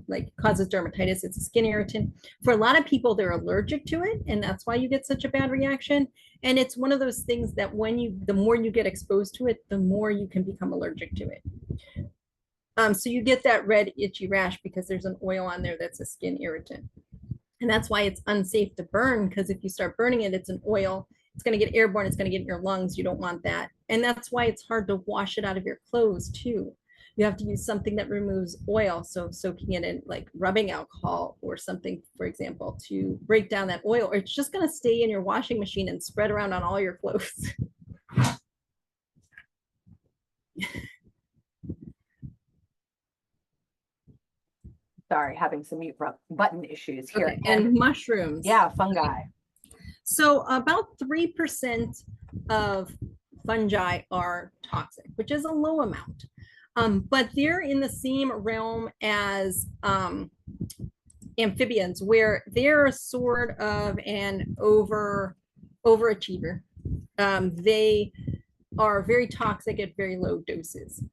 like causes dermatitis. It's a skin irritant. For a lot of people, they're allergic to it, and that's why you get such a bad reaction. And it's one of those things that the more you get exposed to it, the more you can become allergic to it. So you get that red itchy rash because there's an oil on there that's a skin irritant. And that's why it's unsafe to burn, because if you start burning it, it's an oil. It's going to get airborne. It's going to get in your lungs. You don't want that. And that's why it's hard to wash it out of your clothes too. You have to use something that removes oil. So soaking it in like rubbing alcohol or something, for example, to break down that oil, or it's just going to stay in your washing machine and spread around on all your clothes. Sorry, having some mute button issues here. Okay. And mushrooms. Yeah, fungi. So about 3% of fungi are toxic, which is a low amount. But they're in the same realm as amphibians, where they're sort of an overachiever. They are very toxic at very low doses.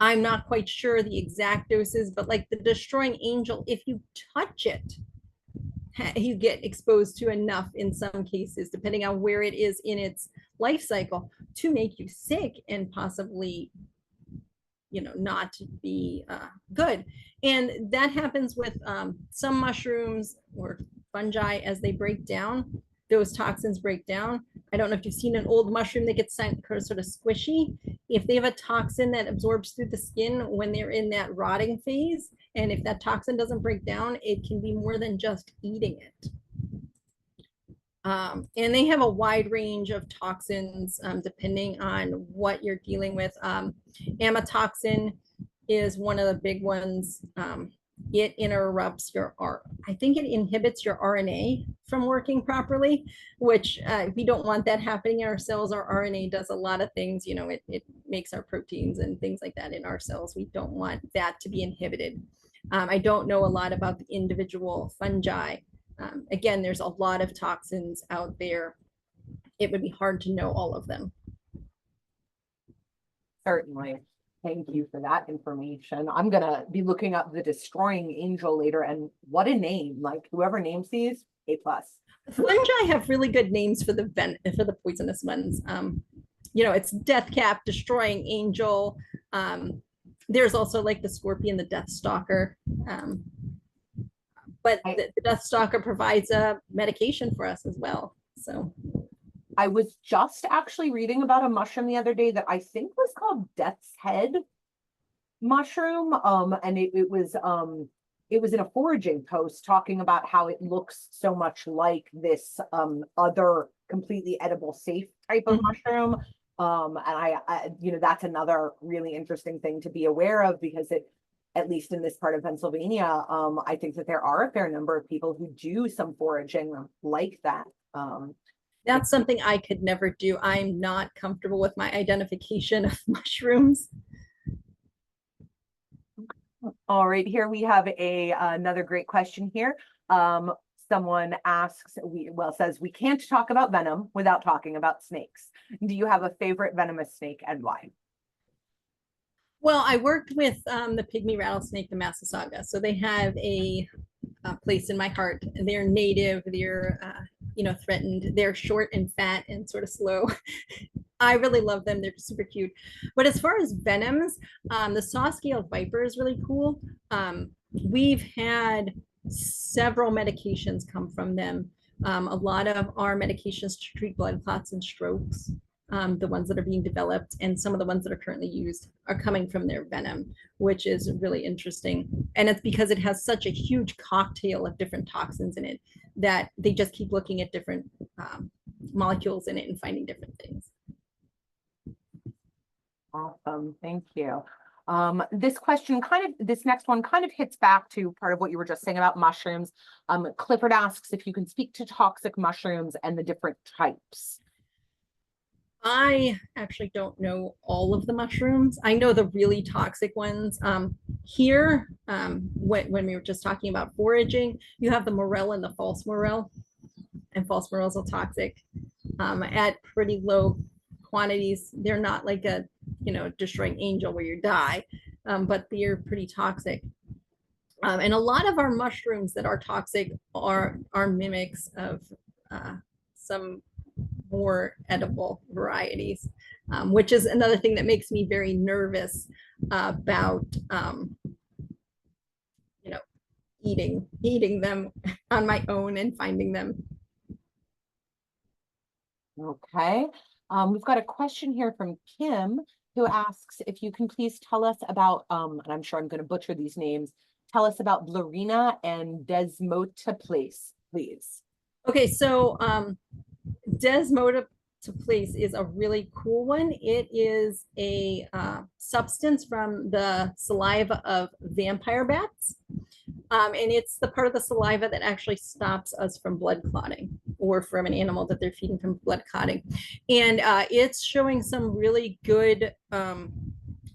I'm not quite sure the exact doses, but like the destroying angel, if you touch it, you get exposed to enough in some cases, depending on where it is in its life cycle, to make you sick and possibly, not be good. And that happens with some mushrooms or fungi. As they break down, those toxins break down. I don't know if you've seen an old mushroom that gets sort of squishy. If they have a toxin that absorbs through the skin when they're in that rotting phase, and if that toxin doesn't break down, it can be more than just eating it. And they have a wide range of toxins depending on what you're dealing with. Amatoxin is one of the big ones. It interrupts I think it inhibits your RNA from working properly, which we don't want that happening in our cells. Our RNA does a lot of things, it makes our proteins and things like that in our cells. We don't want that to be inhibited. I don't know a lot about the individual fungi. Again, there's a lot of toxins out there. It would be hard to know all of them. Certainly. Thank you for that information. I'm going to be looking up the destroying angel later, and what a name. Like whoever names these, A+. Fungi have really good names for the poisonous ones. It's death cap, destroying angel. There's also like the scorpion, the death stalker. But the death stalker provides a medication for us as well. So I was just actually reading about a mushroom the other day that I think was called Death's Head mushroom. And it was in a foraging post talking about how it looks so much like this other completely edible safe type of mushroom. And I that's another really interesting thing to be aware of, because at least in this part of Pennsylvania, I think that there are a fair number of people who do some foraging like that. That's something I could never do. I'm not comfortable with my identification of mushrooms. All right, here we have another great question here. Someone asks, says, we can't talk about venom without talking about snakes. Do you have a favorite venomous snake and why? Well, I worked with the pygmy rattlesnake, the Massasauga, so they have a place in my heart. They're native, they're threatened. They're short and fat and sort of slow. I really love them. They're super cute. But as far as venoms, the saw-scaled viper is really cool. We've had several medications come from them. A lot of our medications to treat blood clots and strokes, the ones that are being developed, and some of the ones that are currently used are coming from their venom, which is really interesting. And it's because it has such a huge cocktail of different toxins in it that they just keep looking at different molecules in it and finding different things. Awesome, thank you. This next one kind of hits back to part of what you were just saying about mushrooms. Clifford asks if you can speak to toxic mushrooms and the different types. I actually don't know all of the mushrooms. I know the really toxic ones. Here, when we were just talking about foraging, you have the morel and the false morel, and false morels are toxic at pretty low quantities. They're not like a destroying angel where you die, but they're pretty toxic. And a lot of our mushrooms that are toxic are mimics of some more edible varieties, which is another thing that makes me very nervous about eating them on my own and finding them. Okay, we've got a question here from Kim who asks if you can please tell us about, and I'm sure I'm going to butcher these names, tell us about Blarina and Desotatoplace, please. Okay, so Desotatoplace is a really cool one. It is a substance from the saliva of vampire bats. And it's the part of the saliva that actually stops us from blood clotting, or from an animal that they're feeding from blood clotting. And it's showing some really good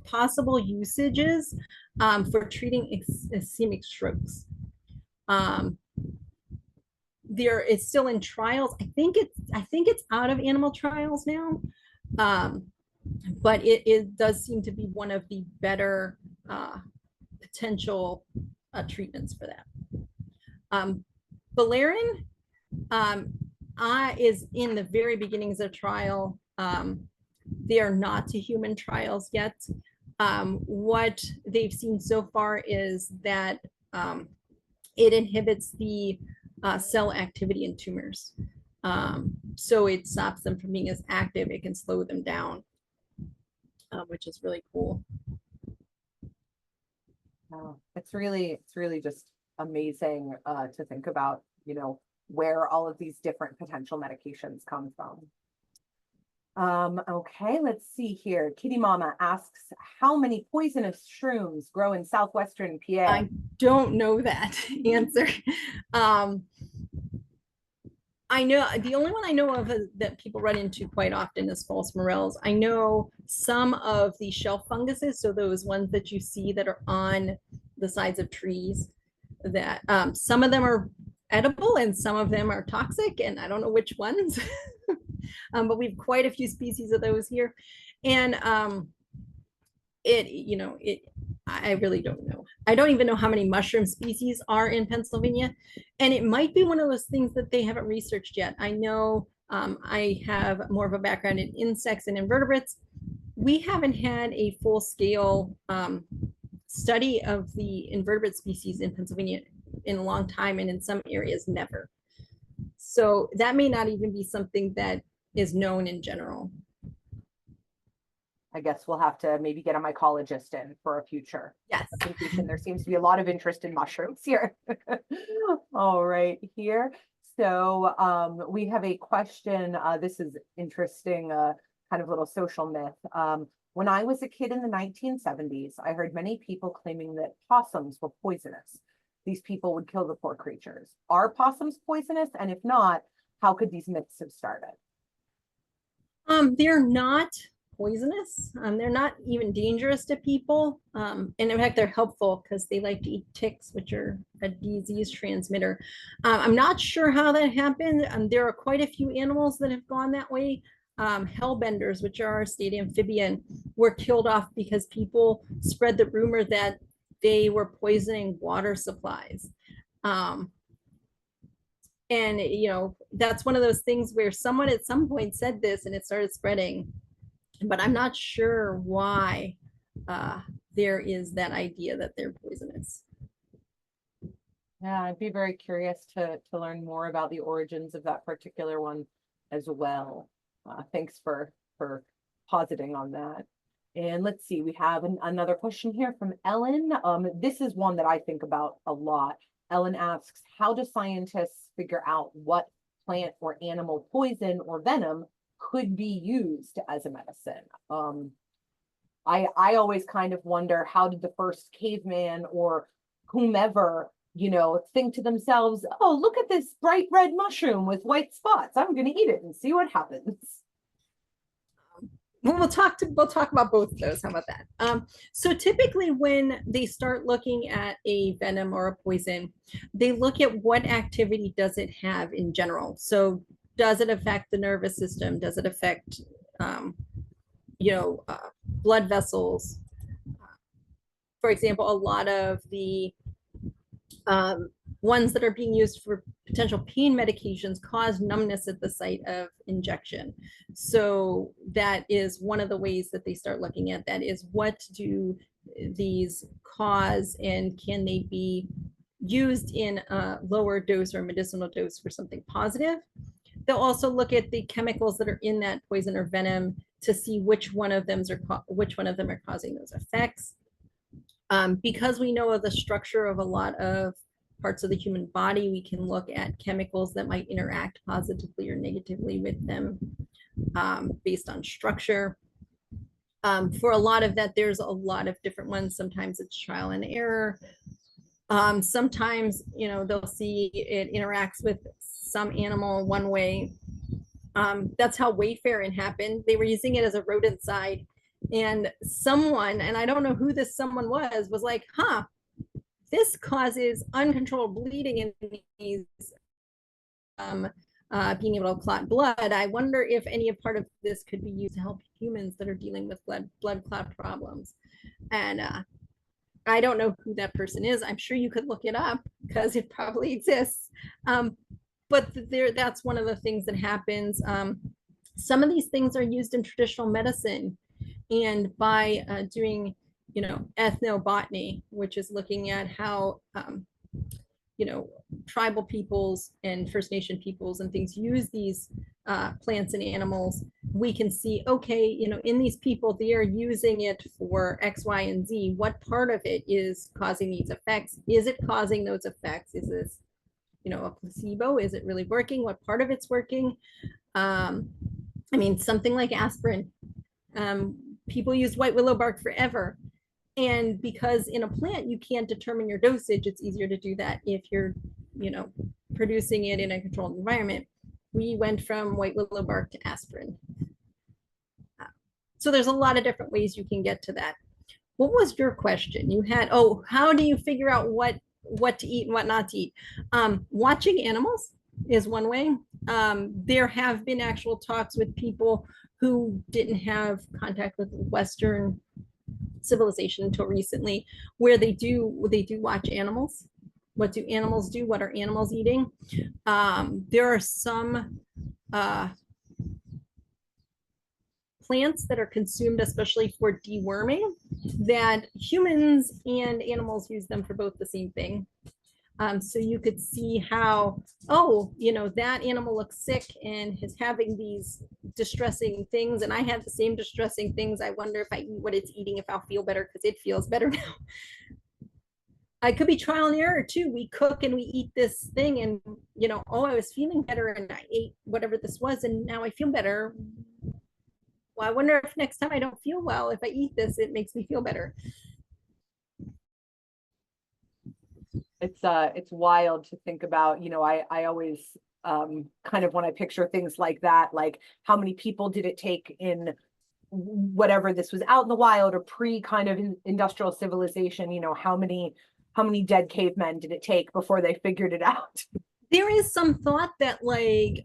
possible usages for treating ischemic strokes. There is still in trials. I think it's out of animal trials now, but it does seem to be one of the better potential treatments for that. Bolin is in the very beginnings of trial. They are not to human trials yet. What they've seen so far is that it inhibits the cell activity in tumors. So it stops them from being as active. It can slow them down, which is really cool. Oh, it's really just amazing to think about, where all of these different potential medications come from. Okay, let's see here. Kitty Mama asks, how many poisonous shrooms grow in southwestern PA? I don't know that answer. I know the only one I know of that people run into quite often is false morels. I know some of the shelf funguses, so those ones that you see that are on the sides of trees, that some of them are edible and some of them are toxic, and I don't know which ones. But we have quite a few species of those here, and I really don't know. I don't even know how many mushroom species are in Pennsylvania, and it might be one of those things that they haven't researched yet. I know I have more of a background in insects and invertebrates. We haven't had a full-scale study of the invertebrate species in Pennsylvania in a long time, and in some areas never. So that may not even be something that is known in general. I guess we'll have to maybe get a mycologist in for a future presentation. There seems to be a lot of interest in mushrooms here. All right, here. So we have a question. This is interesting, kind of little social myth. When I was a kid in the 1970s, I heard many people claiming that possums were poisonous. These people would kill the poor creatures. Are possums poisonous? And if not, how could these myths have started? They're not poisonous. They're not even dangerous to people. And in fact, they're helpful because they like to eat ticks, which are a disease transmitter. I'm not sure how that happened. There are quite a few animals that have gone that way. Hellbenders, which are our state amphibian, were killed off because people spread the rumor that they were poisoning water supplies. And that's one of those things where someone at some point said this and it started spreading, but I'm not sure why there is that idea that they're poisonous. Yeah, I'd be very curious to learn more about the origins of that particular one as well. Thanks for positing on that. And let's see, we have another question here from Ellen. This is one that I think about a lot. Ellen asks, how do scientists figure out what plant or animal poison or venom could be used as a medicine? I always kind of wonder, how did the first caveman or whomever, think to themselves, oh, look at this bright red mushroom with white spots. I'm going to eat it and see what happens. Well, we'll talk about both of those. How about that? So typically when they start looking at a venom or a poison, they look at what activity does it have in general. So does it affect the nervous system? Does it affect, blood vessels? For example, a lot of the ones that are being used for potential pain medications cause numbness at the site of injection. So that is one of the ways that they start looking at that, is what do these cause and can they be used in a lower dose or medicinal dose for something positive. They'll also look at the chemicals that are in that poison or venom to see which one of them are causing those effects. Because we know of the structure of a lot of parts of the human body, we can look at chemicals that might interact positively or negatively with them based on structure. For a lot of that, there's a lot of different ones. Sometimes it's trial and error. Sometimes, they'll see it interacts with some animal one way. That's how Wayfaring happened. They were using it as a rodenticide. And someone, and I don't know who this someone was like, this causes uncontrolled bleeding in these, being able to clot blood. I wonder if any part of this could be used to help humans that are dealing with blood clot problems. And I don't know who that person is. I'm sure you could look it up because it probably exists. But that's one of the things that happens. Some of these things are used in traditional medicine. And by doing, ethnobotany, which is looking at how, tribal peoples and First Nation peoples and things use these plants and animals, we can see, okay, in these people, they are using it for X, Y, and Z. What part of it is causing these effects? Is it causing those effects? Is this, a placebo? Is it really working? What part of it's working? Something like aspirin. People used white willow bark forever. And because in a plant, you can't determine your dosage, it's easier to do that if you're, producing it in a controlled environment. We went from white willow bark to aspirin. So there's a lot of different ways you can get to that. What was your question? You had, how do you figure out what to eat and what not to eat? Watching animals is one way. There have been actual talks with people who didn't have contact with Western civilization until recently, where they do watch animals. What do animals do? What are animals eating? There are some plants that are consumed especially for deworming that humans and animals use them for both the same thing. So you could see how, that animal looks sick and is having these distressing things, and I have the same distressing things. I wonder if I eat what it's eating, if I'll feel better because it feels better now. I could be trial and error too. We cook and we eat this thing and, I was feeling better and I ate whatever this was and now I feel better. Well, I wonder if next time I don't feel well, if I eat this, it makes me feel better. It's wild to think about. I always kind of, when I picture things like that, like how many people did it take in whatever this was out in the wild or pre kind of industrial civilization, you know, how many dead cavemen did it take before they figured it out? There is some thought that like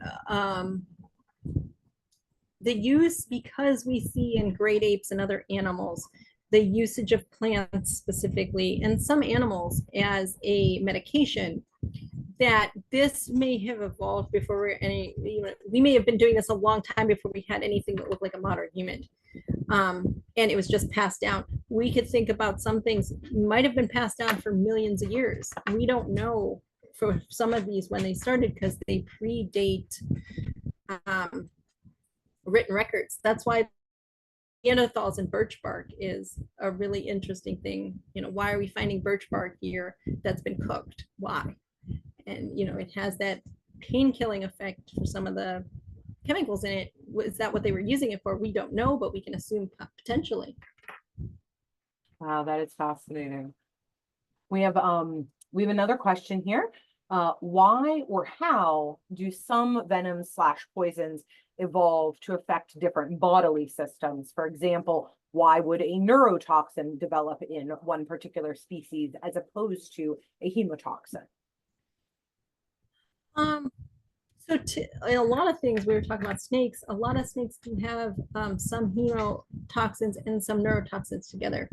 the use, because we see in great apes and other animals, the usage of plants specifically and some animals as a medication, that this may have evolved before we may have been doing this a long time before we had anything that looked like a modern human. And it was just passed down. We could think about some things might have been passed down for millions of years. We don't know for some of these when they started because they predate written records. That's why Neanderthals and birch bark is a really interesting thing. You know, why are we finding birch bark here that's been cooked? Why? And you know, it has that pain killing effect for some of the chemicals in it. Was that what they were using it for? We don't know, but we can assume potentially. Wow, that is fascinating. We have another question here. Why or how do some venoms / poisons evolve to affect different bodily systems? For example, why would a neurotoxin develop in one particular species as opposed to a hemotoxin? So in a lot of things, we were talking about snakes, a lot of snakes can have some hemotoxins and some neurotoxins together.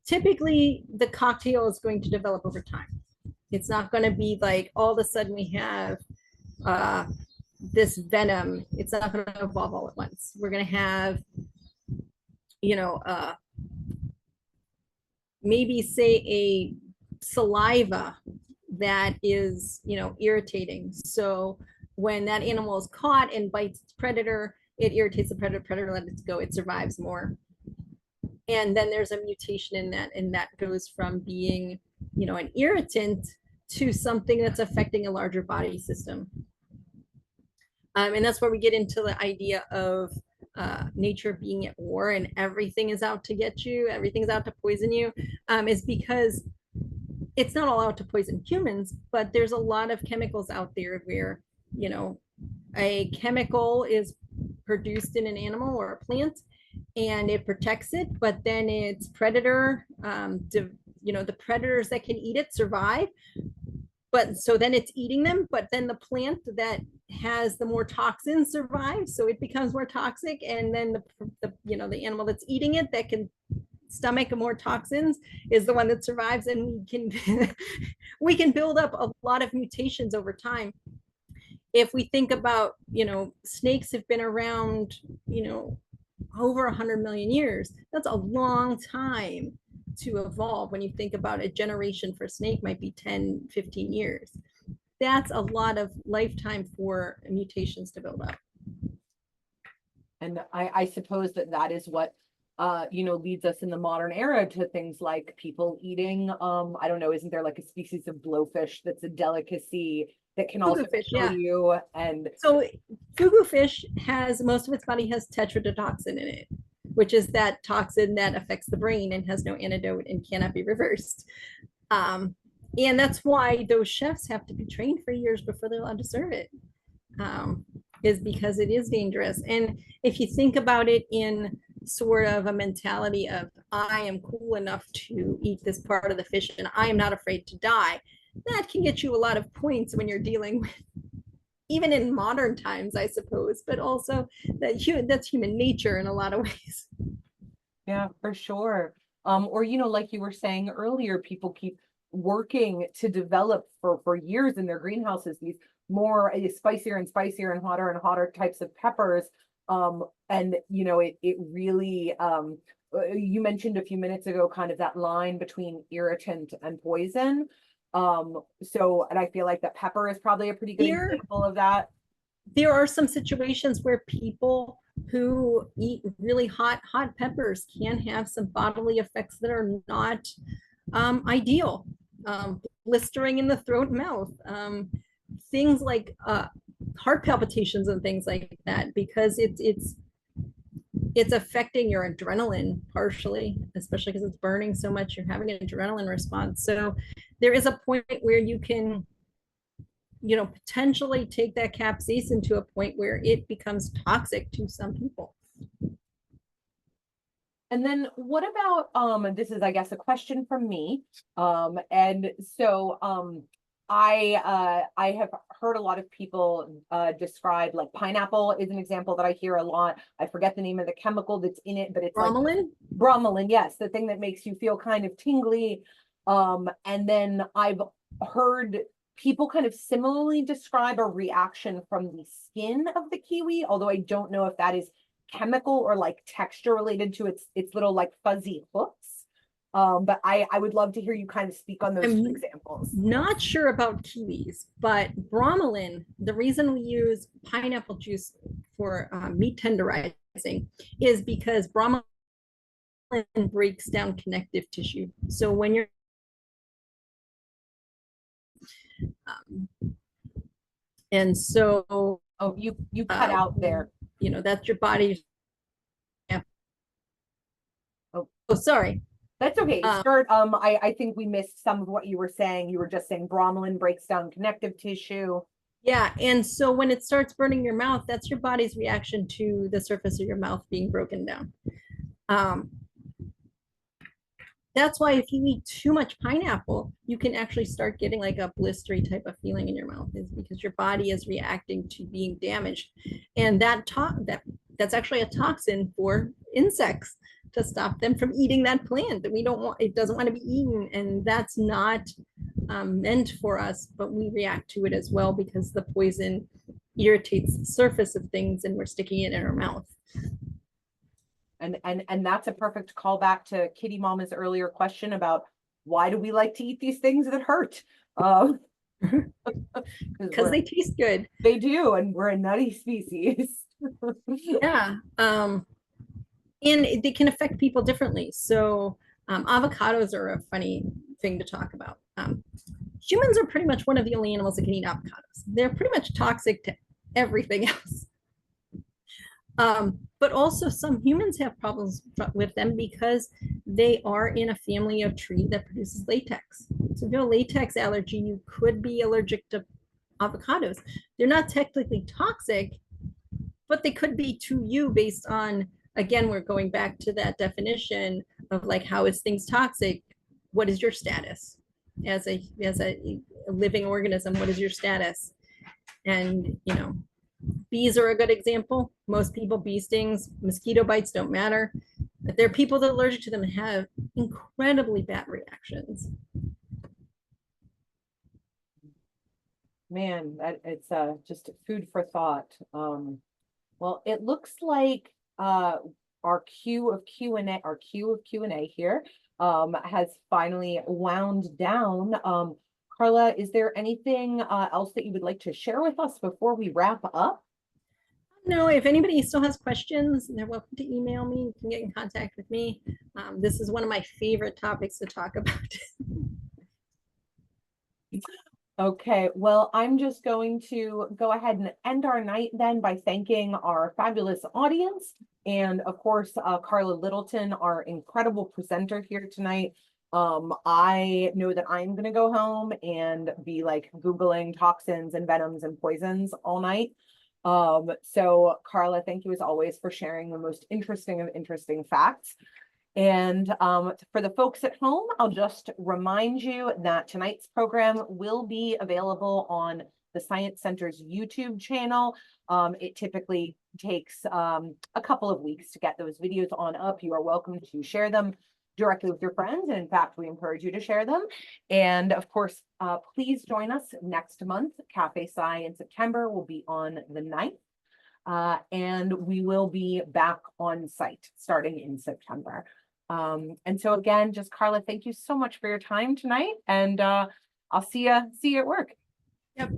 Typically, the cocktail is going to develop over time. It's not going to be like all of a sudden we have this venom. It's not going to evolve all at once. We're going to have, you know, maybe say a saliva that is, you know, irritating. So when that animal is caught and bites its predator, it irritates the predator. Predator lets it go. It survives more. And then there's a mutation in that, and that goes from being, you know, an irritant to something that's affecting a larger body system. And that's where we get into the idea of nature being at war and everything is out to get you, everything's out to poison you, is because it's not all out to poison humans, but there's a lot of chemicals out there where, you know, a chemical is produced in an animal or a plant and it protects it, but then its predator, you know, the predators that can eat it survive, but so then it's eating them, but then the plant that has the more toxins survives, so it becomes more toxic, and then the you know, the animal that's eating it that can stomach more toxins is the one that survives, and we can we can build up a lot of mutations over time. If we think about, you know, snakes have been around, you know, over 100 million years. That's a long time to evolve. When you think about a generation for a snake might be 10, 15 years. That's a lot of lifetime for mutations to build up. And I suppose that is what you know, leads us in the modern era to things like people eating, I don't know, isn't there like a species of blowfish that's a delicacy that can also kill you? And so fugu fish has, most of its body has tetrodotoxin in it, which is that toxin that affects the brain and has no antidote and cannot be reversed. And that's why those chefs have to be trained for years before they're allowed to serve it, is because it is dangerous. And if you think about it in sort of a mentality of, I am cool enough to eat this part of the fish and I am not afraid to die, that can get you a lot of points when you're dealing with, even in modern times, I suppose, but also that's human nature in a lot of ways. Yeah, for sure. Or, you know, like you were saying earlier, people keep working to develop for years in their greenhouses these more spicier and spicier and hotter types of peppers. And you know, it really you mentioned a few minutes ago kind of that line between irritant and poison. So, and I feel like that pepper is probably a pretty good example of that. There are some situations where people who eat really hot peppers can have some bodily effects that are not ideal. Blistering in the throat and mouth, things like heart palpitations and things like that, because it's affecting your adrenaline partially, especially because it's burning so much, you're having an adrenaline response. So there is a point where you can, you know, potentially take that capsaicin to a point where it becomes toxic to some people. And then what about, this is, I guess, a question from me. And so, I have heard a lot of people describe, like, pineapple is an example that I hear a lot. I forget the name of the chemical that's in it, but it's like Bromelain? bromelain, yes, the thing that makes you feel kind of tingly. And then I've heard people kind of similarly describe a reaction from the skin of the kiwi, although I don't know if that is chemical or like texture related to its little like fuzzy hooks. But I would love to hear you kind of speak on those two I'm examples. not sure about kiwis, but bromelain, the reason we use pineapple juice for meat tenderizing is because bromelain breaks down connective tissue. So when you're um, and so Oh, you cut out there. you know, that's your body. Oh, Oh, sorry. that's okay. Start. I think we missed some of what you were saying. You were just saying bromelain breaks down connective tissue. Yeah, and so when it starts burning your mouth, that's your body's reaction to the surface of your mouth being broken down. That's why if you eat too much pineapple, you can actually start getting like a blistery type of feeling in your mouth, is because your body is reacting to being damaged. And that's actually a toxin for insects to stop them from eating that plant that we don't want. It doesn't want to be eaten, and that's not meant for us, but we react to it as well because the poison irritates the surface of things and we're sticking it in our mouth. And that's a perfect callback to Kitty Mama's earlier question about why do we like to eat these things that hurt? Because they taste good. They do, and we're a nutty species. Yeah. And they can affect people differently. So avocados are a funny thing to talk about. Humans are pretty much one of the only animals that can eat avocados. They're pretty much toxic to everything else. But also some humans have problems with them because they are in a family of tree that produces latex. So if you have a latex allergy, you could be allergic to avocados. They're not technically toxic, but they could be to you based on, again, we're going back to that definition of like, how is things toxic? What is your status as a living organism? What is your status? And, you know, bees are a good example. Most people, bee stings, mosquito bites don't matter. But there are people that are allergic to them and have incredibly bad reactions. Man, it's just food for thought. Well, it looks like our queue of Q&A here has finally wound down. Carla, is there anything else that you would like to share with us before we wrap up? No, if anybody still has questions, they're welcome to email me. You can get in contact with me. This is one of my favorite topics to talk about. Okay, well, I'm just going to go ahead and end our night then by thanking our fabulous audience. And of course, Carla Littleton, our incredible presenter here tonight. I know that I'm going to go home and be like Googling toxins and venoms and poisons all night. So Carla, thank you as always for sharing the most interesting of interesting facts. And for the folks at home, I'll just remind you that tonight's program will be available on the Science Center's YouTube channel. It typically takes a couple of weeks to get those videos on up. You are welcome to share them directly with your friends. And in fact, we encourage you to share them. And of course, please join us next month. Cafe Sci in September will be on the 9th. And we will be back on site starting in September. And so again, just Carla, thank you so much for your time tonight. And I'll see you at work. Yep.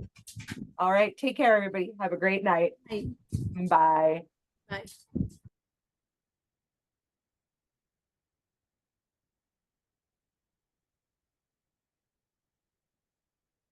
All right. Take care, everybody. Have a great night. Bye. Bye. Bye.